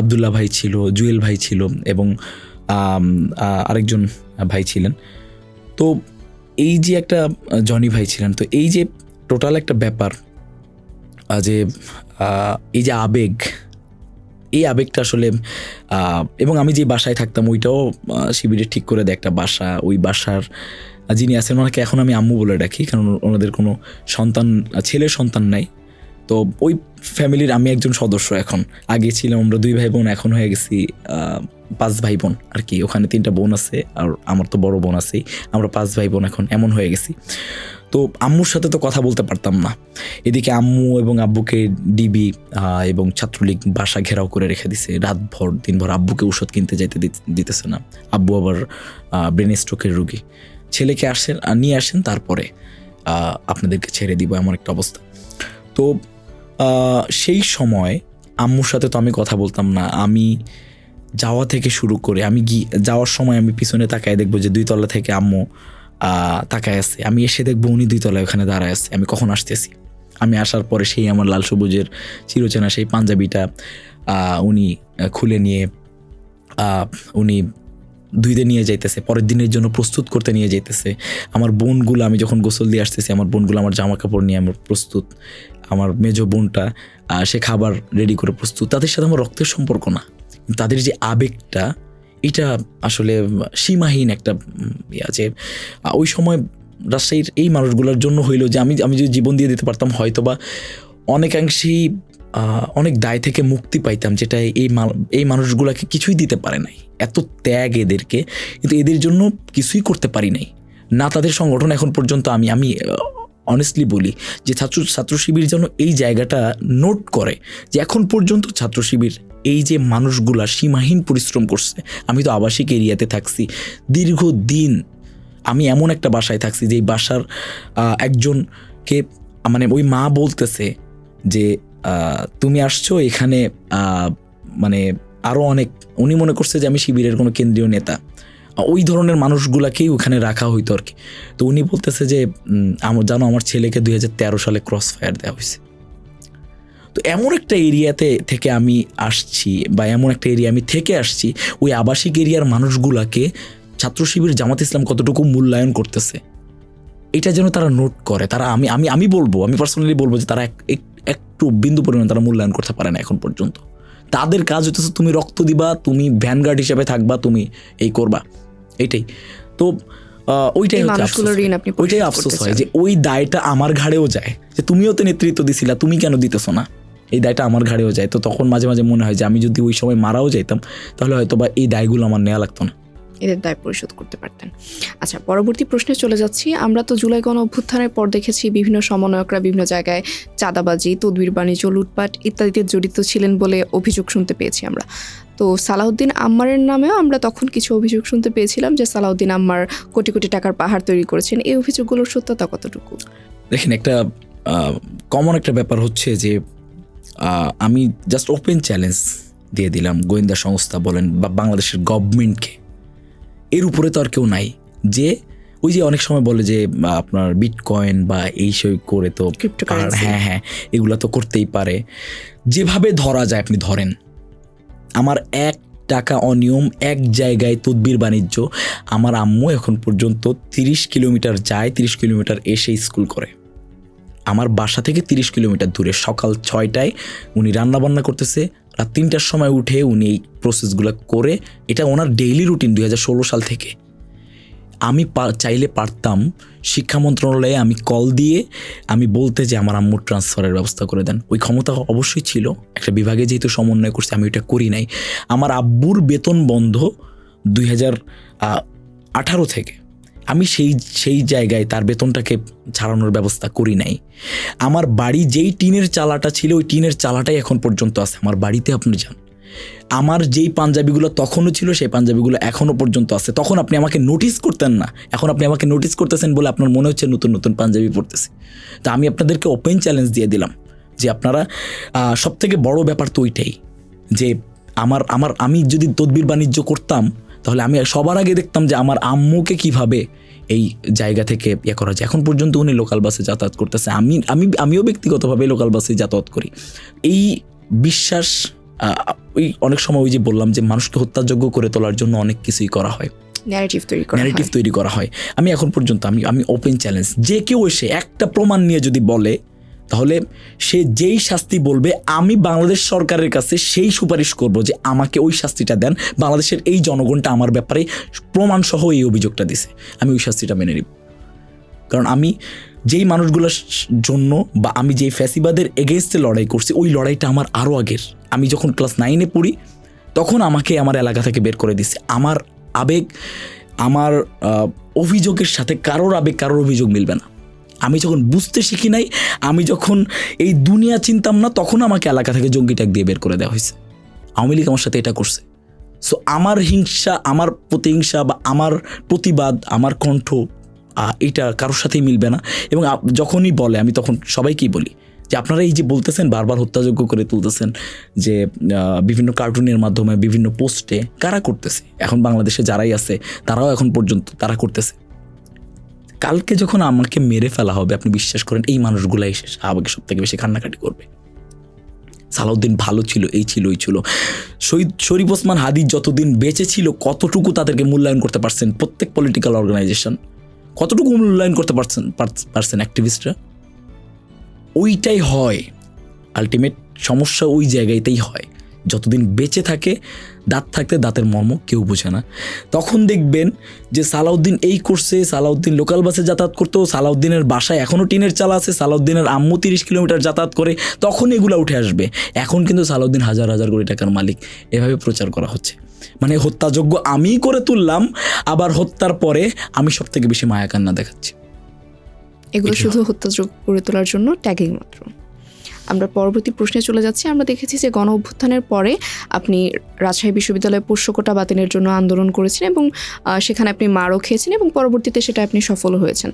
আবদুল্লাহ ভাই ছিল, জুয়েল ভাই ছিল এবং আরেকজন ভাই ছিলেন। তো এই যে একটা জনি ভাই ছিলেন, তো এই যে টোটাল একটা ব্যাপার যে এই যে আবেগ, এই আবেগটা আসলে এবং আমি যে বাসায় থাকতাম ওইটাও শিবিরে ঠিক করে দেয় একটা বাসা। ওই বাসার যিনি আছেন ওনাকে এখন আমি আম্মু বলে ডাকি, কারণ ওনাদের কোনো ছেলে সন্তান নাই। তো ওই ফ্যামিলির আমি একজন সদস্য এখন। আগে ছিলাম আমরা 2 ভাই বোন, এখন হয়ে গেছি 5 ভাই বোন আর কি। ওখানে 3টা বোন আছে আর আমার তো বড় বোন আছেই, আমরা 5 ভাই বোন এখন এমন হয়ে গেছি। তো আম্মুর সাথে তো কথা বলতে পারতাম না, এদিকে আম্মু এবং আব্বুকে ডিবি এবং ছাত্রলীগ বাসা ঘেরাও করে রেখে দিছে, রাতভর দিনভর আব্বুকে ওষুধ কিনতে যাইতে দিতেছে না। আব্বু আবার ব্রেন স্ট্রোকের রুগী, ছেলেকে নিয়ে আসেন তারপরে আপনাদেরকে ছেড়ে দিব, এমন একটা অবস্থা। তো সেই সময় আম্মুর সাথে তো আমি কথা বলতাম না। আমি যাওয়া থেকে শুরু করে আমি যাওয়ার সময় আমি পিছনে তাকায় দেখবো যে 2 তলা থেকে আম্মু তাকায় আছে, আমি এসে দেখবো উনি 2 তলায় ওখানে দাঁড়ায় আছে, আমি কখন আসতেছি। আমি আসার পরে সেই আমার লাল সবুজের চিরচেনা সেই পাঞ্জাবিটা উনি খুলে নিয়ে উনি ধুইতে নিয়ে যাইতেছে, পরের দিনের জন্য প্রস্তুত করতে নিয়ে যাইতেছে। আমার বোনগুলো, আমি যখন গোসল দিয়ে আসতেছি আমার বোনগুলো আমার জামা কাপড় নিয়ে আমার প্রস্তুত, আমার মেজো বোনটা সে খাবার রেডি করে প্রস্তুত। তাদের সাথে আমার রক্তের সম্পর্ক না, তাদের যে আবেগটা এটা আসলে সীমাহীন একটা যে ওই সময় রাজশাহীর এই মানুষগুলোর জন্য হইলো যে আমি যদি জীবন দিয়ে দিতে পারতাম হয়তো বা অনেকাংশেই অনেক দায় থেকে মুক্তি পাইতাম, যেটা এই মানুষগুলোকে কিছুই দিতে পারে নাই। এত ত্যাগ এদেরকে, কিন্তু এদের জন্য কিছুই করতে পারি নাই না। তাদের সংগঠন এখন পর্যন্ত আমি অনেস্টলি বলি যে ছাত্র শিবির যেন এই জায়গাটা নোট করে যে এখন পর্যন্ত ছাত্র শিবির এই যে মানুষগুলা সীমাহীন পরিশ্রম করছে। আমি তো আবাসিক এরিয়াতে থাকছি দীর্ঘদিন, আমি এমন একটা বাসায় থাকছি যে বাসার একজনকে মানে ওই মা বলতেছে যে তুমি আসছো এখানে, মানে আরও অনেক, উনি মনে করছে যে আমি শিবিরের কোনো কেন্দ্রীয় নেতা, ওই ধরনের মানুষগুলাকেই ওখানে রাখা হইতো আর কি। তো উনি বলতেছে যে জানো আমার ছেলেকে 2013 সালে ক্রস ফায়ার দেওয়া হয়েছে। তো এমন একটা এরিয়াতে থেকে আমি আসছি বা এমন একটা এরিয়া আমি থেকে আসছি, ওই আবাসিক এরিয়ার মানুষগুলাকে ছাত্র শিবির জামাত ইসলাম কতটুকু মূল্যায়ন করতেছে এটা যেন তারা নোট করে। তারা আমি বলবো, আমি পার্সোনালি বলবো যে তারা একটু বিন্দু পরিমাণ তারা মূল্যায়ন করতে পারে না এখন পর্যন্ত। তাদের কাজ হইতেছে তুমি রক্ত দিবা, তুমি ভ্যানগার্ড হিসেবে থাকবা, তুমি এই করবা, এইটাই। তো ওইটাই আফসোস হয় যে ওই দায়টা আমার ঘাড়েও যায়, যে তুমিও তো নেতৃত্ব দিছিলা, তুমি কেন দিতেছো না, এই দায়টা আমার ঘাড়েও যায়। তো তখন মাঝে মাঝে মনে হয় যে আমি যদি ওই সময় মারাও যাইতাম তাহলে হয়তো বা এই দায়গুলো আমার নেওয়া লাগতো না, এদের দায় পরিশোধ করতে পারতেন। আচ্ছা, পরবর্তী প্রশ্নে চলে যাচ্ছি। আমরা তো জুলাই গণ অভ্যুত্থানের পর দেখেছি বিভিন্ন সমন্বয়করা বিভিন্ন জায়গায় চাঁদাবাজি, তদবির বাণিজ্য, লুটপাট ইত্যাদিতে জড়িত ছিলেন বলে অভিযোগ শুনতে পেয়েছি আমরা। তো সালাউদ্দিন আম্মারের নামেও আমরা তখন কিছু অভিযোগ শুনতে পেয়েছিলাম যে সালাউদ্দিন আম্মার কোটি কোটি টাকার পাহাড় তৈরি করেছেন। এই অভিযোগগুলোর সত্যতা কতটুকু? দেখেন, একটা কমন একটা ব্যাপার হচ্ছে যে আমি জাস্ট ওপেন চ্যালেঞ্জ দিয়ে দিলাম গোয়েন্দা সংস্থা বলেন বা বাংলাদেশের গভর্নমেন্টকে, এর উপরে তো আর কেউ নাই যে ওই যে অনেক সময় বলে যে আপনার বিটকয়েন বা এই সই করে তো হ্যাঁ এগুলো তো করতেই পারে, যেভাবে ধরা যায় আপনি ধরেন। আমার 1 টাকা অনিয়ম এক জায়গায় তদবির বাণিজ্য, আমার আম্মু এখন পর্যন্ত 30 কিলোমিটার যায়, 30 কিলোমিটার এসে স্কুল করে। আমার বাসা থেকে 30 কিলোমিটার দূরে, সকাল 6টায় উনি রান্নাবান্না করতেছে, রাত 3টার সময় উঠে উনি এই প্রসেসগুলো করে, এটা ওনার ডেইলি রুটিন 2016 সাল থেকে। আমি চাইলে পারতাম শিক্ষা মন্ত্রণালয়ে আমি কল দিয়ে আমি বলতে যে আমার আম্মুর ট্রান্সফারের ব্যবস্থা করে দেন, ওই ক্ষমতা অবশ্যই ছিল, একটা বিভাগে যেহেতু সমন্বয় করছে আমি ওইটা করি নাই। আমার আব্বুর বেতন বন্ধ 2018 থেকে, আমি সেই জায়গায় তার বেতনটাকে ছাড়ানোর ব্যবস্থা করি নাই। আমার বাড়ি যেই টিনের চালাটা ছিল ওই টিনের চালাটাই এখন পর্যন্ত আছে আমার বাড়িতে। আপনি যান, আমার যেই পাঞ্জাবিগুলো তখনও ছিল সেই পাঞ্জাবিগুলো এখনও পর্যন্ত আছে। তখন আপনি আমাকে নোটিস করতেন না, এখন আপনি আমাকে নোটিস করতেছেন বলে আপনার মনে হচ্ছে নতুন নতুন পাঞ্জাবি পরতেছি। তা আমি আপনাদেরকে ওপেন চ্যালেঞ্জ দিয়ে দিলাম যে আপনারা সবথেকে বড় ব্যাপার তো ওইটাই যে আমি যদি তদবির বাণিজ্য করতাম তাহলে আমি সবার আগে দেখতাম যে আমার আম্মুকে কিভাবে এই জায়গা থেকে ইয়ে করা যায়। এখন পর্যন্ত উনি লোকাল বাসে যাতায়াত করতেছে, আমিও ব্যক্তিগতভাবে লোকাল বাসে যাতায়াত করি। এই বিশ্বাস ওই অনেক সময় ওই যে বললাম যে মানুষকে হত্যাযোগ্য করে তোলার জন্য অনেক কিছুই করা হয়, ন্যারেটিভ তৈরি করা হয়। আমি এখন পর্যন্ত আমি ওপেন চ্যালেঞ্জ, যে কেউ এসে একটা প্রমাণ নিয়ে যদি বলে তাহলে সে যেই শাস্তি বলবে আমি বাংলাদেশ সরকারের কাছে সেই সুপারিশ করব যে আমাকে ওই শাস্তিটা দেন। বাংলাদেশের এই জনগণটা আমার ব্যাপারে প্রমাণ সহ এই অভিযোগটা দিছে, আমি ওই শাস্তিটা মেনে নিব। কারণ আমি যেই মানুষগুলোর জন্য বা আমি যেই ফ্যাসিবাদের এগেইনস্টে লড়াই করছি ওই লড়াইটা আমার আরও আগের। আমি যখন ক্লাস 9-এ পড়ি তখন আমাকে আমার এলাকা থেকে বের করে দিচ্ছে। আমার আবেগ, আমার অভিযোগের সাথে কারোর আবেগ কারোর অভিযোগ মিলবে না। আমি যখন বুঝতে শিখি নাই, আমি যখন এই দুনিয়া চিনতাম না, তখন আমাকে এলাকা থেকে জঙ্গি ট্যাগ দিয়ে বের করে দেওয়া হয়েছে। আওয়ামী লীগ আমার সাথে এটা করছে। সো আমার হিংসা, আমার প্রতিহিংসা বা আমার প্রতিবাদ, আমার কণ্ঠ এটা কারোর সাথেই মিলবে না। এবং যখনই বলে আমি তখন সবাইকেই বলি যে আপনারা এই যে বলতেছেন বারবার হত্যাযোগ্য করে তুলতেছেন যে বিভিন্ন কার্টুনের মাধ্যমে বিভিন্ন পোস্টে, কারা করতেছে? এখন বাংলাদেশে যারাই আছে তারাও এখন পর্যন্ত তারা করতেছে। কালকে যখন আমাকে মেরে ফেলা হবে আপনি বিশ্বাস করেন এই মানুষগুলো এসে আমাকে সব থেকে বেশি কান্নাকাটি করবে। সালাউদ্দিন ভালো ছিল, এই ছিল ওই ছিল। শহীদ শরীফ ওসমান হাদি যতদিন বেঁচে ছিল কতটুকু তাদেরকে মূল্যায়ন করতে পারছেন প্রত্যেক পলিটিক্যাল অর্গানাইজেশন, কতটুকু মূল্যায়ন করতে পারছেন অ্যাক্টিভিস্টরা? ওইটাই হয় আলটিমেট সমস্যা, ওই জায়গাতেই হয়। যতদিন বেঁচে থাকে দাঁত থাকতে দাঁতের মর্ম কেউ বোঝে না। তখন দেখবেন যে সালাউদ্দিন এই করছে, সালাউদ্দিন লোকাল বাসে যাতায়াত করতো, সালাউদ্দিনের বাসায় এখনও টিনের চালা আছে, সালাউদ্দিনের আম্মু 30 কিলোমিটার যাতায়াত করে, তখন এগুলো উঠে আসবে। এখন কিন্তু সালাউদ্দিন হাজার হাজার কোটি টাকার মালিক, এভাবে প্রচার করা হচ্ছে। মানে হত্যাযোগ্য আমিই করে তুললাম, আবার হত্যার পরে আমি সব থেকে বেশি মায়া কান্না দেখাচ্ছি। এগুলো শুধু হত্যাযোগ্য করে তোলার জন্য ট্যাগিং মাত্র। আমরা পরবর্তী প্রশ্নে চলে যাচ্ছি। আমরা দেখেছি যে গণ অভ্যুত্থানের পরে আপনি রাজশাহী বিশ্ববিদ্যালয়ে পোষ্যকোটা বাতিলের জন্য আন্দোলন করেছেন এবং সেখানে আপনি মারও খেয়েছেন এবং পরবর্তীতে সেটা আপনি সফল হয়েছেন।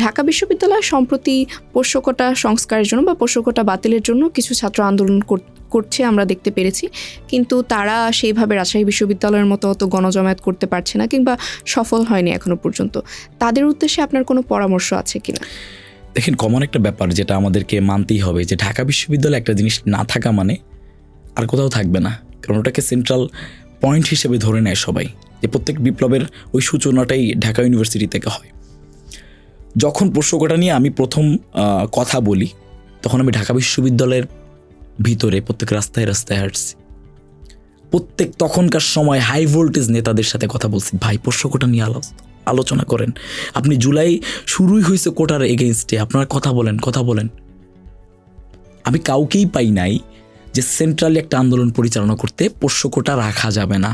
ঢাকা বিশ্ববিদ্যালয় সম্প্রতি পোষ্যকোটা সংস্কারের জন্য বা পোষ্যকোটা বাতিলের জন্য কিছু ছাত্র আন্দোলন করছে আমরা দেখতে পেরেছি, কিন্তু তারা সেইভাবে রাজশাহী বিশ্ববিদ্যালয়ের মতো অত গণজমায়েত করতে পারছে না কিংবা সফল হয়নি এখনো পর্যন্ত। তাদের উদ্দেশ্যে আপনার কোনো পরামর্শ আছে কিনা? দেখেন, কমন একটা ব্যাপার যেটা আমাদেরকে মানতেই হবে যে ঢাকা বিশ্ববিদ্যালয়ে একটা জিনিস না থাকা মানে আর কোথাও থাকবে না। কারণ ওটাকে সেন্ট্রাল পয়েন্ট হিসেবে ধরে নেয় সবাই, যে প্রত্যেক বিপ্লবের ওই সূচনাটাই ঢাকা ইউনিভার্সিটি থেকে হয়। যখন পোষ্যকোটা নিয়ে আমি প্রথম কথা বলি তখন আমি ঢাকা বিশ্ববিদ্যালয়ের ভিতরে প্রত্যেক রাস্তায় রাস্তায় হাঁটছি, প্রত্যেক তখনকার সময় হাই ভোল্টেজ নেতাদের সাথে কথা বলছি, ভাই পোষ্যকোটা নিয়ে আলোচনা করেন, আপনি জুলাই শুরুই হয়েছে কোটার এগেইনস্টে, আপনারা কথা বলেন। আমি কাউকেই পাই নাই যে সেন্ট্রালি একটা আন্দোলন পরিচালনা করতে পোষ্যকোটা রাখা যাবে না।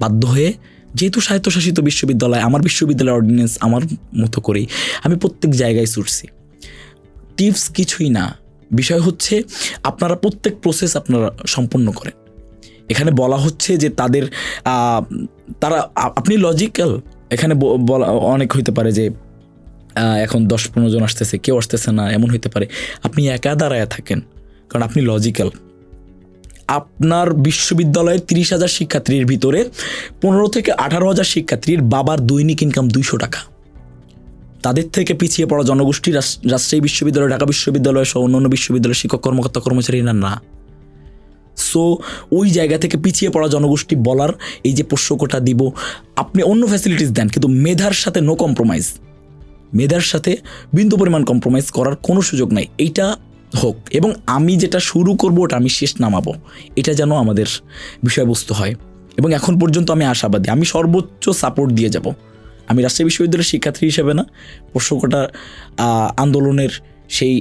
বাধ্য হয়ে, যেহেতু স্বায়ত্তশাসিত বিশ্ববিদ্যালয়, আমার বিশ্ববিদ্যালয়ের অর্ডিন্যান্স আমার মতো করেই আমি প্রত্যেক জায়গায় ছুটছি। টিপস কিছুই না, বিষয় হচ্ছে আপনারা প্রত্যেক প্রসেস আপনারা সম্পন্ন করেন। এখানে বলা হচ্ছে যে তারা আপনি লজিক্যাল, এখানে বলা অনেক হইতে পারে যে এখন 10-15 জন আসতেছে, কেউ আসতেছে না, এমন হইতে পারে। আপনি একা দাঁড়ায় থাকেন, কারণ আপনি লজিক্যাল। আপনার বিশ্ববিদ্যালয়ের 30,000 শিক্ষার্থীর ভিতরে 15 থেকে 18,000 শিক্ষার্থীর বাবার দৈনিক ইনকাম 200 টাকা। তাদের থেকে পিছিয়ে পড়া জনগোষ্ঠী রাজশাহী বিশ্ববিদ্যালয়, ঢাকা বিশ্ববিদ্যালয় সহ অন্যান্য বিশ্ববিদ্যালয়ের শিক্ষক কর্মকর্তা কর্মচারী না। সো ওই জায়গা থেকে পিছিয়ে পড়া জনগোষ্ঠী বলার এই যে পোষ্যকোটা দিব, আপনি অন্য ফ্যাসিলিটিস দেন, কিন্তু মেধার সাথে নো কম্প্রোমাইজ, মেধার সাথে বিন্দু পরিমাণ কম্প্রোমাইজ করার কোনো সুযোগ নাই। এইটা হোক, এবং আমি যেটা শুরু করবো ওটা আমি শেষ নামাবো, এটা যেন আমাদের বিষয়বস্তু হয়। এবং এখন পর্যন্ত আমি আশাবাদী, আমি সর্বোচ্চ সাপোর্ট দিয়ে যাব। আমি রাজশাহী বিশ্ববিদ্যালয়ের শিক্ষার্থী হিসেবে না, পোষ্যকোটা আন্দোলনের সেই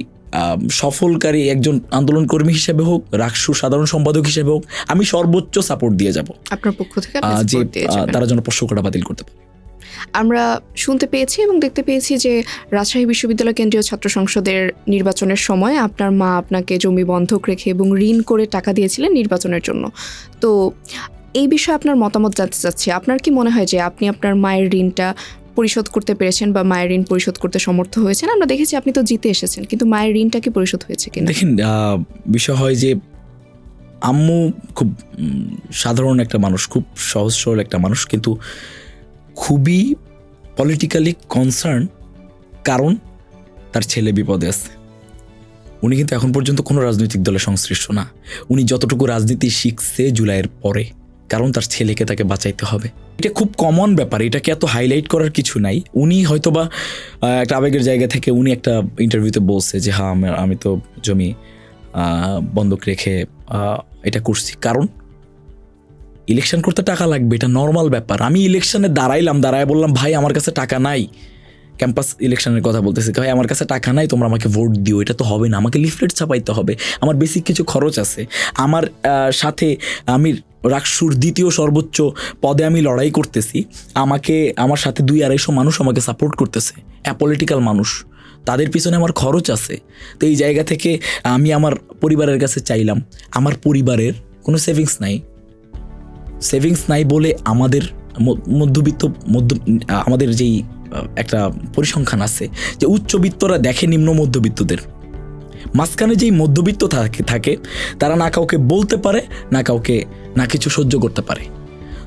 সফলকারী একজন আন্দোলন কর্মী হিসেবে হোক, রাষ্ট্র সাধারণ সম্পাদক হিসেবে হোক, আমি সর্বোচ্চ সাপোর্ট দিয়ে যাব আপনার পক্ষ থেকে যে তারা যেন পোষ্যকোটা বাতিল করতে পারে। আমরা শুনতে পেয়েছি এবং দেখতে পেয়েছি যে রাজশাহী বিশ্ববিদ্যালয় কেন্দ্রীয় ছাত্র সংসদের নির্বাচনের সময় আপনার মা আপনাকে জমি বন্ধক রেখে এবং ঋণ করে টাকা দিয়েছিলেন নির্বাচনের জন্য। তো এই বিষয়ে আপনার মতামত জানতে চাচ্ছি, আপনার কি মনে হয় যে আপনি আপনার মায়ের ঋণটা পরিশোধ করতে পেরেছেন বা মায়ের ঋণ পরিশোধ করতে সমর্থ হয়েছেন? আমরা দেখেছি আপনি তো জিতে এসেছেন, কিন্তু মায়ের ঋণটা কি পরিশোধ হয়েছে কিনা? দেখেন, বিষয় হয় যে আম্মু খুব সাধারণ একটা মানুষ, খুব সহজ সরল একটা মানুষ, কিন্তু খুবই পলিটিক্যালি কনসার্ন, কারণ তার ছেলে বিপদে আছে। উনি কিন্তু এখন পর্যন্ত কোনো রাজনৈতিক দলে সংশ্লিষ্ট না। উনি যতটুকু রাজনীতি শিখছে জুলাইয়ের পরে, কারণ তার ছেলেকে তাকে বাঁচাইতে হবে। এটা খুব কমন ব্যাপার, এটাকে এত হাইলাইট করার কিছু নাই। উনি হয়তোবা একটা আবেগের জায়গা থেকে উনি একটা ইন্টারভিউতে বলছে যে হ্যাঁ আমি তো জমি বন্ধক রেখে এটা করছি, কারণ ইলেকশন করতে টাকা লাগবে, এটা নর্মাল ব্যাপার। আমি ইলেকশনে দাঁড়ায় বললাম ভাই আমার কাছে টাকা নাই, ক্যাম্পাস ইলেকশনের কথা বলতেছি, ভাই আমার কাছে টাকা নাই, তোমরা আমাকে ভোট দিও, এটা তো হবে না, আমাকে লিফলেট ছাপাইতে হবে, আমার বেসিক কিছু খরচ আছে, আমার সাথে আমি রাকসুর দ্বিতীয় সর্বোচ্চ পদে আমি লড়াই করতেছি, আমার সাথে 200-250 মানুষ আমাকে সাপোর্ট করতেছে, অ্যাপলিটিক্যাল মানুষ, তাদের পিছনে আমার খরচ আছে। তো এই জায়গা থেকে আমি আমার পরিবারের কাছে চাইলাম, আমার পরিবারের কোনো সেভিংস নাই বলে আমাদের আমাদের যেই একটা পরিসংখ্যান আছে যে উচ্চবিত্তরা দেখে নিম্ন মধ্যবিত্তদের, মাঝখানে যেই মধ্যবিত্ত থাকে তারা না কাউকে বলতে পারে, না কিছু সহ্য করতে পারে।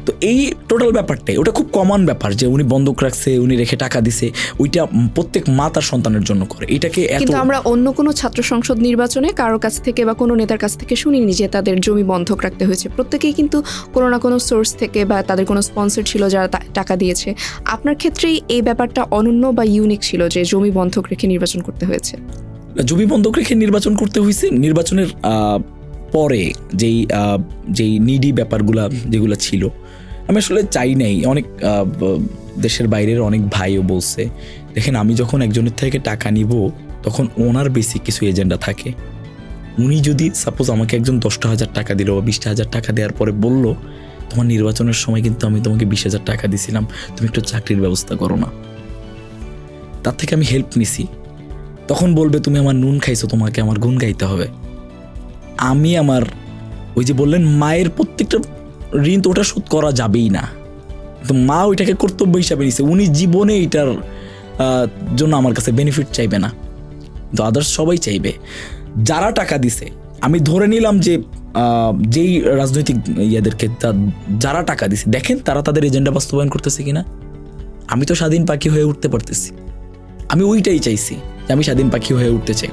তো এই টোটাল ব্যাপারটাই, ওটা খুব কমন ব্যাপার যে উনি বন্ধক রাখছে, উনি রেখে টাকা দিছে, ওইটা প্রত্যেক মা তার সন্তানের জন্য করে। এটাকে কিন্তু আমরা অন্য কোনো ছাত্র সংসদ নির্বাচনে কারোর কাছ থেকে বা কোনো নেতার কাছ থেকে শুনিনি যে তাদের জমি বন্ধক রাখতে হয়েছে। প্রত্যেকেই কিন্তু কোনো না কোনো সোর্স থেকে বা তাদের কোনো স্পন্সর ছিল যারা টাকা দিয়েছে। আপনার ক্ষেত্রেই এই ব্যাপারটা অনন্য বা ইউনিক ছিল যে জমি বন্ধক রেখে নির্বাচন করতে হয়েছে। জমি বন্ধক রেখে নির্বাচন করতে হয়েছে, নির্বাচনের পরে যেই নিডি ব্যাপারগুলা যেগুলো ছিল আমি আসলে চাই নাই। অনেক দেশের বাইরের অনেক ভাইও বলছে, দেখেন আমি যখন একজনের থেকে টাকা নিব তখন ওনার বেসিক কিছু এজেন্ডা থাকে। উনি যদি সাপোজ আমাকে একজন 10,000 টাকা দিল বা 20,000 টাকা দেওয়ার পরে বলল তোমার নির্বাচনের সময় কিন্তু আমি তোমাকে 20,000 টাকা দিছিলাম, তুমি একটু চাকরির ব্যবস্থা করো না, তার থেকে আমি হেল্প নিছি, তখন বলবে তুমি আমার নুন খাইছো, তোমাকে আমার গুণ গাইতে হবে। আমি আমার ওই যে বললেন মায়ের প্রত্যেকটা ঋণ তো ওটা শোধ করা যাবেই না, তো মা ওইটাকে কর্তব্য হিসাবে নিছে, উনি জীবনে এটার জন্য আমার কাছে বেনিফিট চাইবে না, তো আদার্স সবাই চাইবে। যারা টাকা দিছে আমি ধরে নিলাম যে যেই রাজনৈতিক ইয়াদেরকে যারা টাকা দিছে, দেখেন তারা তাদের এজেন্ডা বাস্তবায়ন করতেছে কিনা। আমি তো স্বাধীন পাখি হয়ে উঠতে পারতেছি, আমি ওইটাই চাইছি যে আমি স্বাধীন পাখি হয়ে উঠতে চাই।